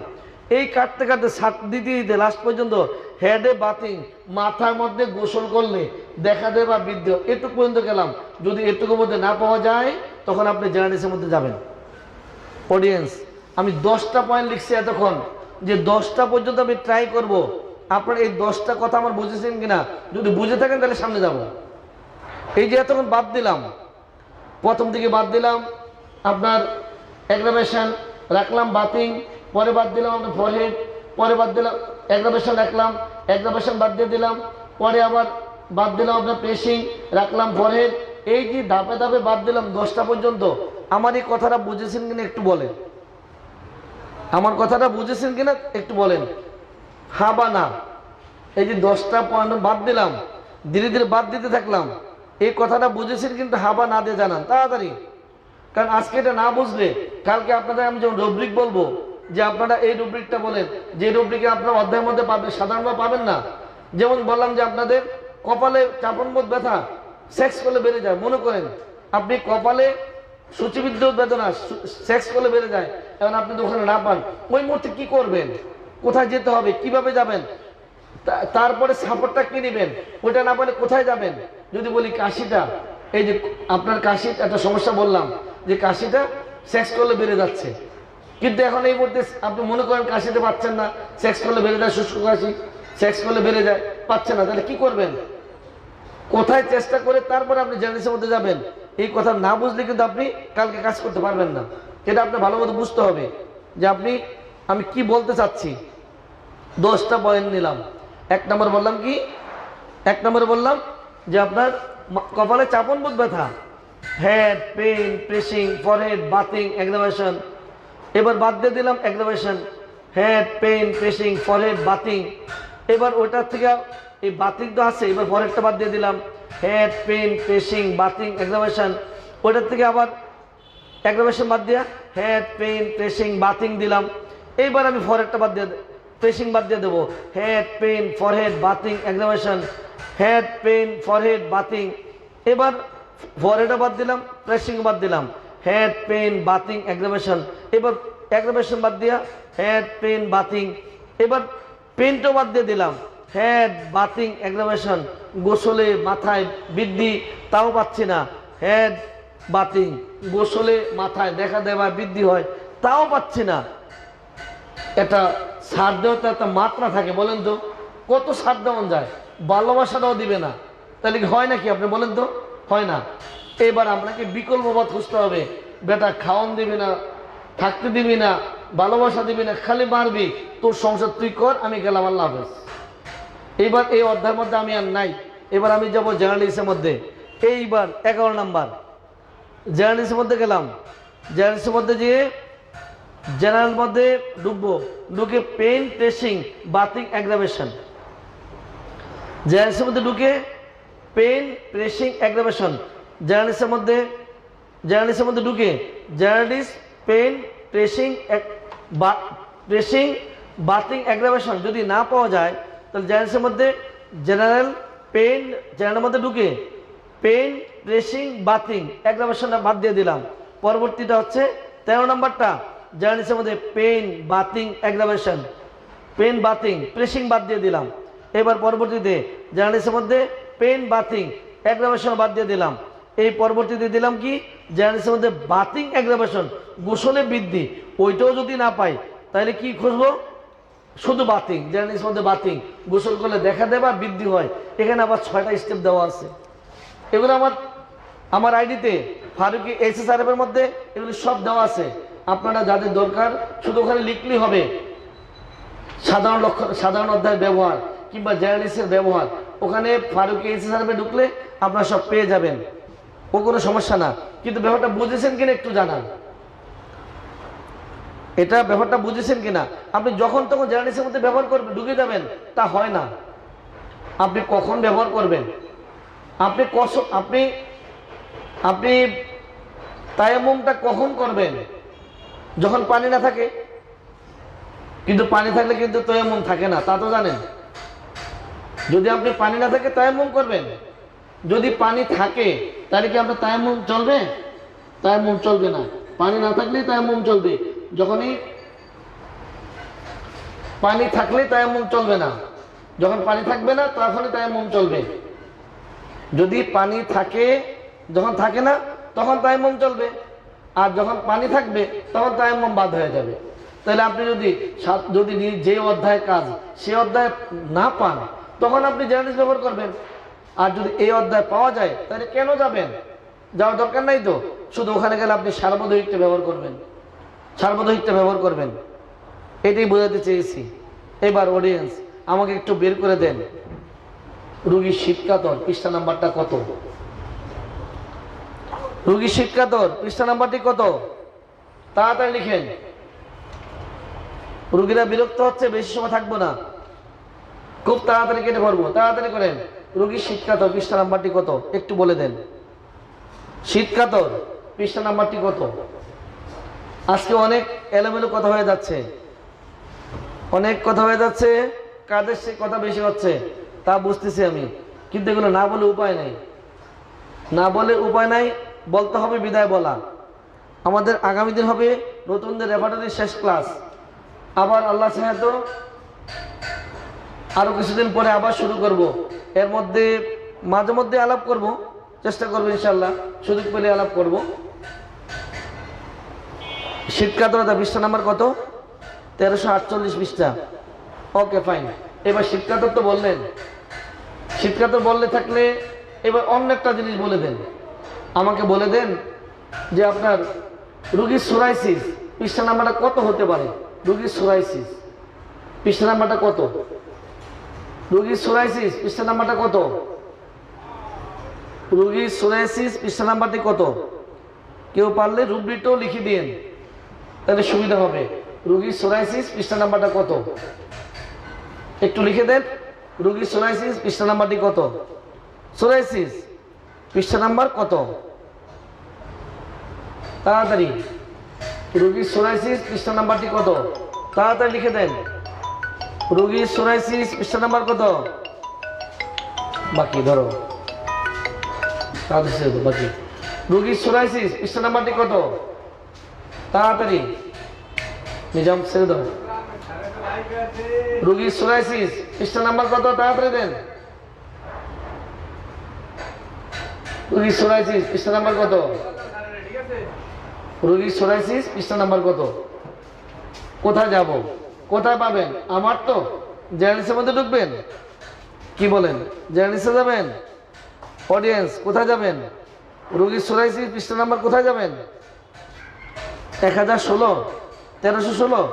এই কাটতে কাটতে দিতে দিতে লাস্ট পর্যন্ত হেডে বাতিং, মাথার মধ্যে গোসল করলে দেখা দেয় বা বৃদ্ধি, এটুকু পর্যন্ত গেলাম। যদি এটুকুর মধ্যে না পাওয়া যায় তখন আপনি জেনারেসের মধ্যে যাবেন। অডিয়েন্স, আমি 10টা পয়েন্ট লিখছি এতক্ষণ, যে 10টা পর্যন্ত আমি ট্রাই করব। আপনার এই 10টা কথা আমার বুঝেছেন কিনা? যদি বুঝে থাকেন তাহলে সামনে যাব। এই যে এতক্ষণ বাদ দিলাম, প্রথম দিকে বাদ দিলাম আপনার অ্যাগ্রাভেশন, রাখলাম বাতিং, পরে বাদ দিলাম আপনার ফরহেড, পরে বাদ দিলাম অ্যাগ্রাভেশন, রাখলাম অ্যাগ্রাভেশন, বাদ দিয়ে দিলাম, পরে আবার বাদ দিলাম আপনার প্রেসিং, রাখলাম ফরহেড। এই যে ধাপে ধাপে বাদ দিলাম 10টা পর্যন্ত। আমার এই কথাটা বুঝেছেন কিনা একটু বলেন? আমার কথাটা বুঝেছেন কিনা একটু বলেন, হ্যাঁ বা না? এই যে 10টা পয়েন্ট বাদ দিলাম, ধীরে ধীরে বাদ দিতে থাকলাম, এই কথাটা বুঝেছেন কিন্তু হ্যাঁ বা না দিয়ে জানান তাড়াতাড়ি। কারণ আজকে এটা না বুঝলে কালকে আপনাদের আমি যেমন রুব্রিক বলবো, যে আপনারা এই রুব্রিকটা বলেন, যে রুব্রিকে আপনার অধ্যায়ের মধ্যে পাবেন, সাধারণভাবে পাবেন না। যেমন বললাম যে আপনাদের কপালে চাপনবোধ ব্যথা সেক্স করলে বেড়ে যায়, মনে করেন আপনি কপালে সূচিবিদ্যুৎ বেদনা সেক্স করলে বেড়ে যায়, এখন আপনি তো ওখানে না পান, ওই মুহূর্তে কি করবেন? কোথায় যেতে হবে? কিভাবে যাবেন? তারপরে সাপোর্টটা কি নেবেন? ওইটা না পারে কোথায় যাবেন? যদি বলি কাশিটা, এই যে আপনার কাশির একটা সমস্যা বললাম, যে কাশিটা সেক্স করলে বেড়ে যাচ্ছে, কিন্তু এখন এই মুহূর্তে আপনি মনে করেন কাশিতে পাচ্ছেন না, সেক্স করলে বেড়ে যায়, শুষ্ক কাশি সেক্স করলে বেড়ে যায়, পাচ্ছেন না, তাহলে কি করবেন? কোথায় চেষ্টা করে তারপরে আপনি জেনারেশনের মধ্যে যাবেন? এই কথা না বুঝলে কিন্তু আপনি কালকে কাজ করতে পারবেন না। এটা আপনি ভালো মতো বুঝতে হবে যে আমি কি বলতে চাচ্ছি। 10টা পয়েন্ট নিলাম। 1 নম্বর বললাম কি? 1 নম্বরে বললাম যে আপনার কপালে চাপনবোধ ব্যথা, head pain, pressing, forehead, bathing, aggravation. এবার বাদ দিয়ে দিলাম aggravation, head pain, pressing, forehead, bathing. এবার ওইটার থেকে এই বাতিং তো আছে, এবার ফরহেডটা বাদ দিয়ে দিলাম, হেড পেইন, প্রেসিং, বাতিং, অ্যাগ্রাভেশন। ওইটার থেকে আবার অ্যাগ্রাভেশন বাদ দিয়া হেড পেইন, প্রেসিং, বাতিং দিলাম। এইবার আমি ফরহেডটা বাদ দিয়ে প্রেসিং বাদ দিয়ে দেবো। Head, pain, forehead, bathing, aggravation, head, pain, forehead, bathing. এবার ফরহেডও বাদ দিলাম, প্রেসিং বাদ দিলাম, হেড, পেন, বাথিং, অ্যাগ্রাভেশন। এবার অ্যাগ্রাভেশন বাদ দিয়া হেড, পেন, বাথিং। এবার পেনটাও বাদ দিয়ে দিলাম, হেড, বাথিং, অ্যাগ্রাভেশন। গোসলে মাথায় বৃদ্ধি, তাও পাচ্ছি না, হেড, বাথিং। গোসলে মাথায় দেখা দেওয়া বৃদ্ধি হয়, তাও পাচ্ছি না। এটা সার দেওয়া তো একটা মাত্রা থাকে, বলেন তো কত সার দেওয়া যায়? ভালোবাসাটাও দিবে না, তাহলে কি হয় নাকি? আপনি বলেন তো, হয় না। এবার আপনাকে বিকল্প পথ খুঁজতে হবে। বেটা খাওয়ান দিবি না, থাকতে দিবি না, ভালোবাসা দিবি না, খালি মারবি, তোর সংসার তুই কর, আমি গেলাম, আল্লাহ হাফেজ। এইবার এই অধ্যায়ের মধ্যে আমি আর নাই। এবার আমি যাব জার্নালিস্টের মধ্যে। এইবার 11 নাম্বার জার্নালিস্টের মধ্যে গেলাম। জার্নালিস্টের মধ্যে যেয়ে জেনারেল মধ্যে ঢুকবো, ঢুকে পেন, প্রেসিং, বাথিং, অ্যাগ্রাভেশন। জার্নালিস্টের মধ্যে ঢুকে পেন, প্রেসিং, অ্যাগ্রাভেশন। জার্নালিস্টের মধ্যে ঢুকে journalist, pain, pressing, bathing, aggravation যদি না পাওয়া যায়, তাহলে জার্নালিস্টের মধ্যে জেনারেল, পেন, জেনারেলের মধ্যে ঢুকে পেন, প্রেসিং, বাথিং, অ্যাগ্রাভেশনটা বাদ দিয়ে দিলাম। পরবর্তীটা হচ্ছে 13 নম্বরটা, জার্নালিস্টের মধ্যে pain, bathing, aggravation, pain, bathing, pressing বাদ দিয়ে দিলাম। এবার পরবর্তীতে জার্নালিস্টের মধ্যে পেন, বাথিং, অ্যাগ্রাভেশন বাদ দিয়ে দিলাম। এই পরবর্তীতে দিলাম কি, জার্নালিস্টের মধ্যে বাথিং, অ্যাগ্রাভেশন, গোসলে বৃদ্ধি, ওইটাও যদি না পাই তাহলে কি খুঁজবো? শুধু বাথিং। জার্নালিস্টের মধ্যে বাথিং, গোসল করলে দেখা দেবা বৃদ্ধি হয়। এখানে আবার 6টা স্টেপ দেওয়া আছে। এগুলো আমার আইডিতে ফারুকি SSRF এর মধ্যে এগুলো সব দেওয়া আছে। আপনারা যাদের দরকার শুধু ওখানে লিখলেই হবে সাধারণ অধ্যায়ের ব্যবহার কিংবা জার্নালিস্টের ব্যবহার। ওখানে ফারুকি SSRF এ ঢুকলে আপনারা সব পেয়ে যাবেন, ও কোনো সমস্যা না। কিন্তু ব্যাপারটা বুঝেছেন কিনা একটু জানান, এটা ব্যাপারটা বুঝেছেন কিনা। আপনি যখন তখন জার্নালিস্টের মধ্যে ব্যবহার করবেন, ঢুকে যাবেন, তা হয় না। আপনি কখন ব্যবহার করবেন? আপনি তায়াম্মুমটা কখন করবেন? যখন পানি না থাকে। কিন্তু পানি থাকলে কিন্তু তায়াম্মুম থাকে না, তা তো জানেন। যদি আপনি পানি না থাকে তায়াম্মুম করবেন, যদি পানি থাকে তাহলে কি আপনার তায়াম্মুম চলবে? তায়াম্মুম চলবে না। পানি না থাকলেই তায়াম্মুম চলবে। যখনই পানি থাকলে তায়াম্মুম চলবে না, যখন পানি থাকবে না তখনই তায়াম্মুম চলবে। যদি পানি থাকে, যখন থাকে না তখন তায়াম্মুম চলবে, আর যখন পানি থাকবে তখন তায়াম্মুম বাদ হয়ে যাবে। তাহলে আপনি যদি যে অধ্যায় কাজ সে অধ্যায় না পান, তখন আপনি জার্নালিস্ট ব্যবহার করবেন। আর যদি এই অধ্যায় পাওয়া যায় তাহলে কেন যাবেন? যাওয়ার দরকার নাই তো। শুধু ওখানে গেলে আপনি সার্বধায়িকটা ব্যবহার করবেন, এটাই বোঝাতে চেয়েছি। এবার অডিয়েন্স আমাকে একটু বের করে দেন, রোগীর শীতকাতর পৃষ্ঠা নাম্বারটা কত? রোগীর শীতকাতর পৃষ্ঠা নাম্বারটি কত? তাড়াতাড়ি লিখেন, রোগীরা বিরক্ত হচ্ছে, বেশি সময় থাকবো না, খুব তাড়াতাড়ি কেটে পড়বো। তাড়াতাড়ি করেন, রোগীর শীতকাতর পৃষ্ঠা নাম্বারটি কত একটু বলে দেন। শীতকাতর পৃষ্ঠা নাম্বারটি কত? আজকে অনেক এলোমেলো কথা হয়ে যাচ্ছে, কাদের সে কথা বেশি হচ্ছে তা বুঝতেছি আমি, কিন্তু এগুলো না বলে উপায় নাই, বলতে হবে বিদায় বলা। আমাদের আগামী দিন হবে নতুনদের রেফারেটরির শেষ ক্লাস। আবার আল্লাহ চাহে তো আরো কিছুদিন পরে আবার শুরু করব। এর মধ্যে মাঝে মধ্যে আলাপ করব, চেষ্টা করবো ইনশাল্লাহ, সুযোগ পেলে আলাপ করব। শীতকাতরতা পৃষ্ঠা নাম্বার কত? 1348 পৃষ্ঠা। Okay fine. এবার শীতকাতর তো বললেন, শীতকাতর বললে থাকলে এবার অন্য একটা জিনিস বলে দেন, আমাকে বলে দেন যে আপনার রোগীর সোরাইসিস পৃষ্ঠা নাম্বারটা কত হতে পারে? রোগীর সোরাইসিস পৃষ্ঠা নাম্বারটা কত? রোগীর সোরাইসিস পৃষ্ঠা নাম্বারটা কত? রোগীর সোরাইসিস পৃষ্ঠা নাম্বারটি কত? কেউ পারলে রুব্রিকটাও লিখে দিন, তাহলে সুবিধা হবে। রোগীর সোরাইসিস পৃষ্ঠা নাম্বারটা কত একটু লিখে দেন। রোগীর সোরাইসিস পৃষ্ঠা নাম্বারটি কত? সোরাইসিস পৃষ্ঠা নাম্বার কত? তাড়াতাড়ি, রোগীর সোরাইসিস পৃষ্ঠা নাম্বারটি কত? তাড়াতাড়ি লিখে দেন। রোগীর সোরাইসিস পৃষ্ঠা নাম্বার কত? বাকি ধরো বাকি। রোগীর সোরাইসিস পৃষ্ঠা নাম্বারটি কত? তাড়াতাড়ি নিজাম ছেড়ে দাও। রোগীর সোরাইসিস পৃষ্ঠা নাম্বার কত? তাড়াতাড়ি দেন। রোগীর সোরাইসিস পৃষ্ঠা নাম্বার কত? রোগীর সোরাইসিস পৃষ্ঠা নাম্বার কত? কোথায় যাব? কোথায় পাবেন? আমার তো জেনারেলিসের মধ্যে ঢুকবেন, কি বলেন? জেনারেলিসে যাবেন? অডিয়েন্স কোথায় যাবেন? রোগীর সোরাইসিস পৃষ্ঠা নাম্বার কোথায় যাবেন? 1016, 1316,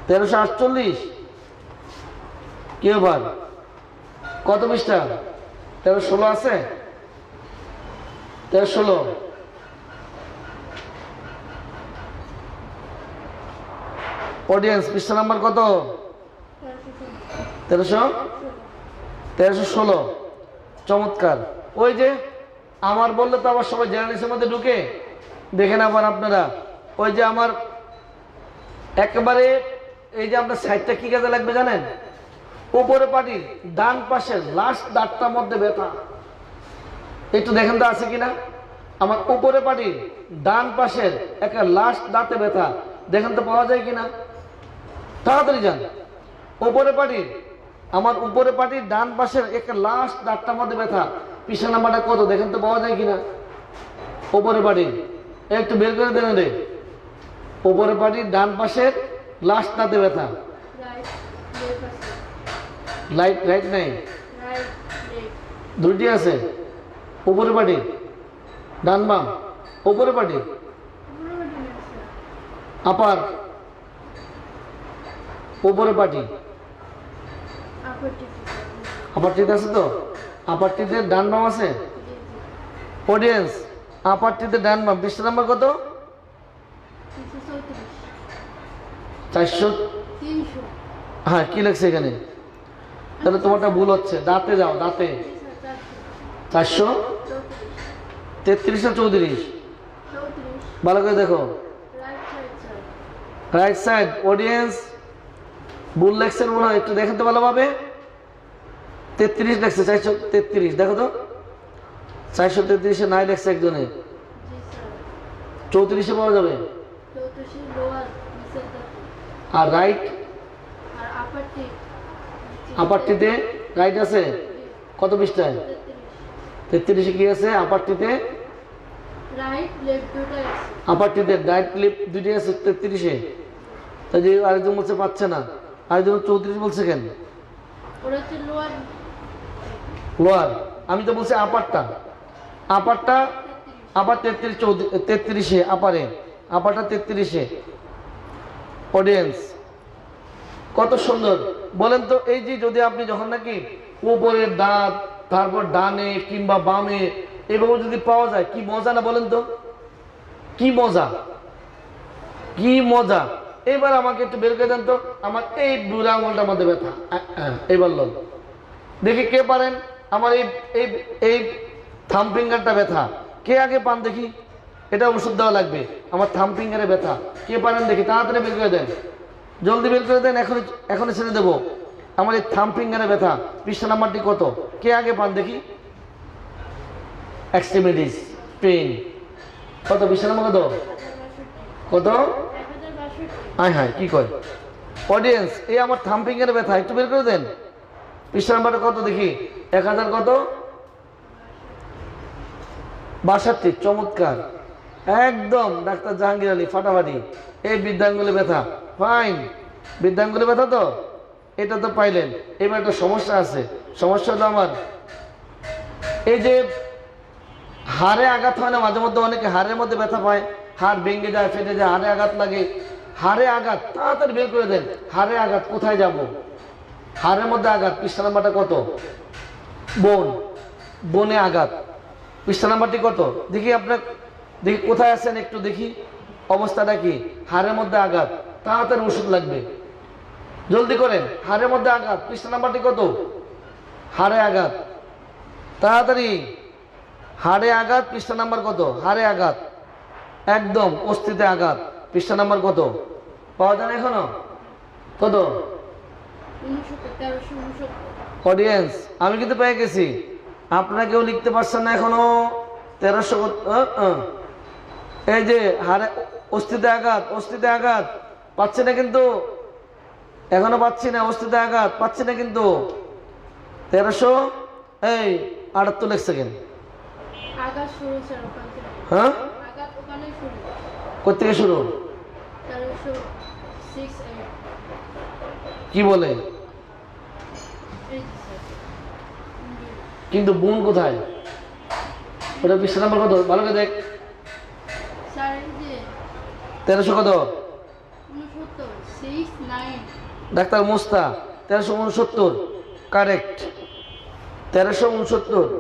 1348, কি আবার কত পৃষ্ঠা? 1316 আছে? 1316 অডিয়েন্স পৃষ্ঠা নাম্বার কত? 1316। চমৎকার। ওই যে আমার বললে তো আবার সবাই জেনারেলিসের মধ্যে ঢুকে দেখেন। আবার আপনারা ওই যে আমার একেবারে এই যে আপনার সাইডটা কি কাজে লাগবে জানেন? উপরে পাটির ডান পাশের লাস্ট দাঁতটার মধ্যে ব্যথা, একটু দেখেন তো আছে কিনা। আমার উপরে পাটির ডান পাশের একটা লাস্ট দাঁতে ব্যথা, দেখেন তো পাওয়া যায় কিনা। তাড়াতাড়ি যান। উপরে পাটির আমার উপরে পাটির ডান পাশের একটা লাস্ট দাঁতটার মধ্যে ব্যথা, পৃষ্ঠা নাম্বারটা কত? দেখেন তো পাওয়া যায় কিনা। উপরে পাটির একটু বের করে দেন রে। উপরে পাটির ডান পাশের লাস্ট দাঁতে ব্যথা, লাইট রাইট নাই, দুটি আছে। উপরে পাটির ডান বাম, উপরে পাটির আপার, উপরে পাটি আপারটিতে আছে তো? আপারটিতে ডান বাম আছে? অডিয়েন্স আপারটিতে ডান বাম পৃষ্ঠা নাম্বার কত? 400। হ্যাঁ কি লেখছে এখানে? তাহলে তোমারটা ভুল হচ্ছে। দাঁতে যাও, দাঁতে 433 না 34? ভালো করে দেখো। Right side. অডিয়েন্স ভুল লেখছেন মনে হয়, একটু দেখেন তো ভালোভাবে। 33 লেখছে, 433 দেখো তো। 433 নাই লেখছে একজনে, 34 পাওয়া যাবে। আর রাইট আপারটিতে রাইট আছে কত পৃষ্ঠায়? 33 কি আছে? আপারটিতে আপারটিতে রাইট লেফট দুটি আছে 33-এ। তাই যে আরেকজন বলছে পাচ্ছে না, আরেকজন 34 বলছে কেন? লোয়ার। আমি তো বলছি আপারটা। আপারটা আবার 33-এ আপারে, আপারটা 33-এ। অডিয়েন্স কত সুন্দর বলেন তো। এই যে যদি আপনি যখন নাকি উপরের দাঁত, তারপর ডানে কিংবা বামে এভাবে যদি পাওয়া যায়, কি মজা না বলেন তো? কি মজা, কি মজা। এবার আমাকে একটু বের করে দেন তো। আমার এই বুড়া আঙুলটার মধ্যে ব্যথা, এবার লোক দেখি কে পারেন। আমার এই এই এই থাম ফিঙ্গারটা ব্যথা, কে আগে পান দেখি। এটা ওষুধ দেওয়া লাগবে। আমার থাম ফিঙ্গারে ব্যথা, কে পারেন দেখি। তাড়াতাড়ি বের করে দেন, জলদি বের করে দেন। এখনই ছেড়ে দেবো। আমার এই থাম ফিঙ্গারে ব্যথা, পৃষ্ঠা নাম্বারটি কত? কে আগে পান দেখি। এক্সট্রিমিটিস পেইন কত? পৃষ্ঠা নাম্বার কত? কত? হাই হাই কি কয় অডিয়েন্স? এই আমার থাম ফিঙ্গারে ব্যথা, একটু বের করে দেন। পৃষ্ঠা নাম্বারটা কত দেখি? 1000 কত? 62। চমৎকার, একদম ডাক্তার জাহাঙ্গীর আলী ফাটাফাটি। এই বৃদ্ধাঙ্গুলে ব্যথা, ফাইন। বৃদ্ধাঙ্গুলে ব্যথা তো এটা তো পাইলেন। এবার একটা সমস্যা আছে। সমস্যাটা আমার এই যে হাড়ে আঘাত হয় না মাঝে মধ্যে? অনেকে হাড়ের মধ্যে ব্যথা পায়, হাড় ভেঙে যায়, ফেটে যায়, হাড়ে আঘাত লাগে। হাড়ে আঘাত তাড়াতাড়ি বের করে দেন। হাড়ে আঘাত কোথায় যাব? হাড়ের মধ্যে আঘাত, পৃষ্ঠা নাম্বারটা কত? বোন, বনে আঘাত, পৃষ্ঠা নাম্বারটি কত দেখি। আপনার দেখি কোথায় আছেন, একটু দেখি অবস্থাটা কি। হাড়ের মধ্যে আঘাত, তাড়াতাড়ি ওষুধ লাগবে, জলদি করেন। হাড়ের মধ্যে আঘাত, পৃষ্ঠা নাম্বারটি কত? হাড়ে আঘাত, তাড়াতাড়ি। হাড়ে আঘাত, পৃষ্ঠা নাম্বার কত? হাড়ে আঘাত, একদম অস্থিতে আঘাত, পৃষ্ঠা নাম্বার কত? পাওয়া যায় না এখনো? কত? অডিয়েন্স আমি কিন্তু পেয়ে গেছি, আপনারা কেউ লিখতে পারছেন না এখনো। 1300 এই যে হারে অস্থিতে আঘাত, অস্থিতে আঘাত পাচ্ছি না কিন্তু, এখনো পাচ্ছি না, অস্থিতে আঘাত পাচ্ছি না কিন্তু। 1378 লিখছে কেন? হ্যাঁ কোথেকে শুরু? কি বলে কিন্তু বোন কোথায়? ওটা পৃষ্ঠা নাম্বার কত? ভালো করে দেখ। 1300 কত? Doctor মোস্তা 1369 correct. 1369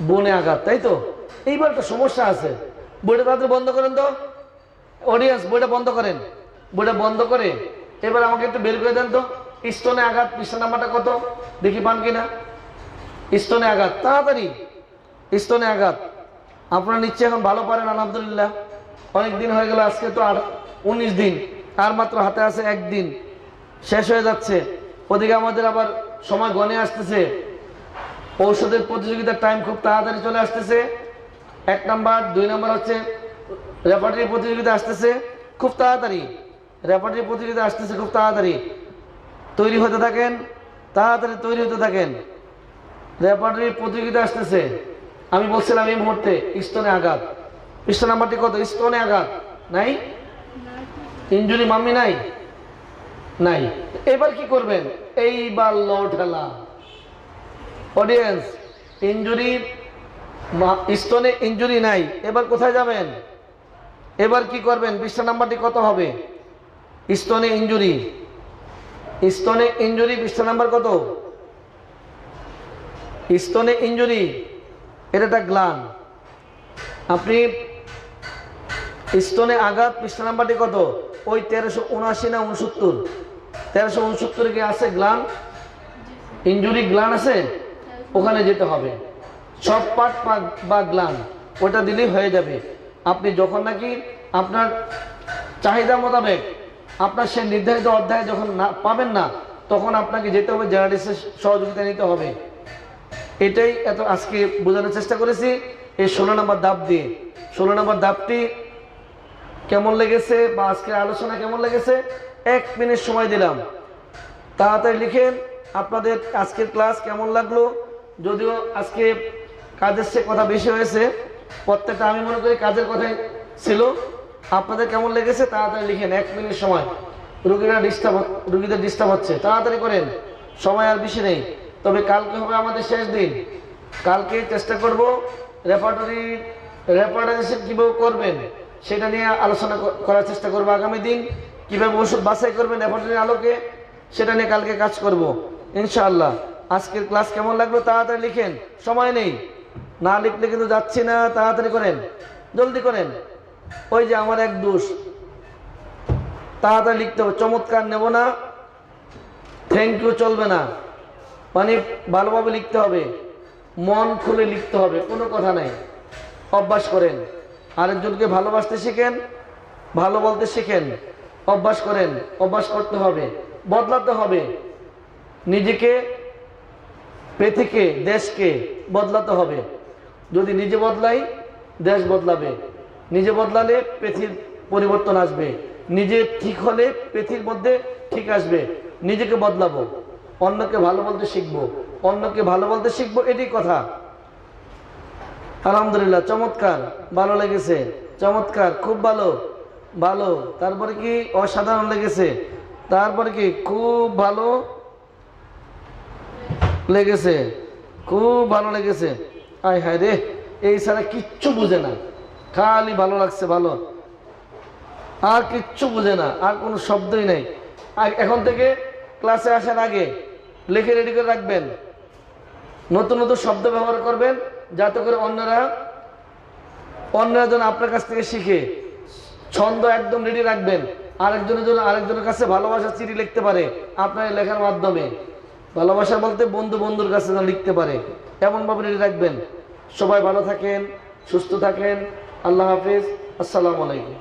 বনে আঘাত, তাই তো? এইবার একটা সমস্যা আছে, বইটা তাড়াতাড়ি বন্ধ করেন তো অডিয়েন্স, বইটা বন্ধ করেন, বইটা বন্ধ করে এবার আমাকে একটু বের করে দেন তো স্তনে আঘাত পৃষ্ঠা নাম্বারটা কত দেখি, পান কিনা? স্তনে আঘাত, তাড়াতাড়ি স্তনে আঘাত। আপনারা নিশ্চয়ই এখন ভালো পারেন আলহামদুলিল্লাহ, অনেক দিন হয়ে গেল, আজকে তো আর 19 দিন, আর মাত্র হাতে আছে একদিন, শেষ হয়ে যাচ্ছে। ওদিকে আমাদের আবার সময় গণে আসতেছে, ঔষধের প্রতিযোগিতার টাইম খুব তাড়াতাড়ি চলে আসতেছে। 1 নাম্বার 2 নাম্বার হচ্ছে রেপার্টরি প্রতিযোগিতা আসতেছে খুব তাড়াতাড়ি, রেপার্টরি প্রতিযোগিতা আসতেছে খুব তাড়াতাড়ি, তৈরি হতে থাকেন, তাড়াতাড়ি তৈরি হতে থাকেন। রেপার্টরি প্রতিযোগিতা আসতেছে, আমি বলছিলাম এই মুহূর্তে স্তনে আঘাত, পৃষ্ঠা নাম্বারটি কত? স্তনে আঘাত নাই, ইনজুরি মাম্মি নাই, নাই। এবার কি করবেন? এইবার লো ঠেলা অডিয়েন্স, ইনজুরি স্তনে ইনজুরি নাই, এবার কোথায় যাবেন? এবার কি করবেন? পৃষ্ঠা নাম্বারটি কত হবে? স্তনে ইনজুরি, স্তনে ইনজুরি পৃষ্ঠা নাম্বার কত? স্তনে ইনজুরি, এটা একটা গ্লান। আপনি স্তনে আঘাত পৃষ্ঠা নাম্বারটি কত? ওই 1379 না 69? 1369 কি আছে গ্লান, ইনজুরি গ্লান আছে, ওখানে যেতে হবে। সব পার্ট বা গ্লান ওটা দিলেই হয়ে যাবে। আপনি যখন নাকি আপনার চাহিদা মোতাবেক আপনার সেই নির্ধারিত অধ্যায় যখন না পাবেন না, তখন আপনাকে যেতে হবে, জেনারেলিস্টের সহযোগিতা নিতে হবে। এটাই এত আজকে বোঝানোর চেষ্টা করেছি এই 16 নম্বর ধাপ দিয়ে। 16 নম্বর ধাপটি কেমন লেগেছে বা আজকের আলোচনা কেমন লেগেছে 1 মিনিট সময় দিলাম, তাড়াতাড়ি লিখেন আপনাদের আজকের ক্লাস কেমন লাগলো। যদিও আজকে কাজের সে কথা বেশি হয়েছে, প্রত্যেকটা আমি মনে করি কাজের কথাই ছিল। আপনাদের কেমন লেগেছে তাড়াতাড়ি লিখেন, 1 মিনিট সময়। রুগীদের ডিস্টার্ব হচ্ছে, তাড়াতাড়ি করেন, সময় আর বেশি নেই। তবে কালকে হবে আমাদের শেষ দিন, কালকে চেষ্টা করব রেপার্টাইজেশন কীভাবে করবেন সেটা নিয়ে আলোচনা করার চেষ্টা করব। আগামী দিন কীভাবে ওষুধ বাছাই করবেন রেপার্টারির আলোকে, সেটা নিয়ে কালকে কাজ করব ইনশাআল্লাহ। আজকের ক্লাস কেমন লাগলো তাড়াতাড়ি লিখেন, সময় নেই, না লিখলে কিন্তু যাচ্ছি না। তাড়াতাড়ি করেন, জলদি করেন। ওই যে আমার এক দোষ, তাড়াতাড়ি লিখতে হবে, চমৎকার নেব না, থ্যাংক ইউ চলবে না, মানে ভালোভাবে লিখতে হবে, মন খুলে লিখতে হবে, কোনো কথা নাই। অভ্যাস করেন, আরেকজনকে ভালোবাসতে শিখেন, ভালো বলতে শিখেন, অভ্যাস করেন, অভ্যাস করতে হবে, বদলাতে হবে, নিজেকে পৃথিবীকে দেশকে বদলাতে হবে। যদি নিজে বদলাই দেশ বদলাবে, নিজে বদলালে পৃথিবীর পরিবর্তন আসবে, নিজে ঠিক হলে পৃথিবীর মধ্যে ঠিক আসবে। নিজেকে বদলাবো, অন্যকে ভালো বলতে শিখবো, অন্যকে ভালো বলতে শিখবো, এটাই কথা। আলহামদুলিল্লাহ, চমৎকার, ভালো লেগেছে, চমৎকার, খুব ভালো, ভালো। তারপরে কি অসাধারণ লেগেছে, তারপরে কি খুব ভালো লেগেছে, খুব ভালো লেগেছে। আয় হায় রে, এই ছাড়া কিচ্ছু বুঝে না, খালি ভালো লাগছে, ভালো, আর কিচ্ছু বুঝে না, আর কোনো শব্দই নেই। আর এখন থেকে ক্লাসে আসার আগে লিখে রেডি করে রাখবেন, নতুন নতুন শব্দ ব্যবহার করবেন, যাতে করে অন্যরা যেন আপনার কাছ থেকে শিখে। ছন্দ একদম রেডি রাখবেন, আরেকজনের জন্য আরেকজনের কাছে ভালোবাসার চিঠি লিখতে পারে আপনার লেখার মাধ্যমে। ভালোবাসা বলতে বন্ধুর কাছে যেন লিখতে পারে, এমনভাবে রেডি রাখবেন। সবাই ভালো থাকেন, সুস্থ থাকেন, আল্লাহ হাফিজ, আসসালামু আলাইকুম।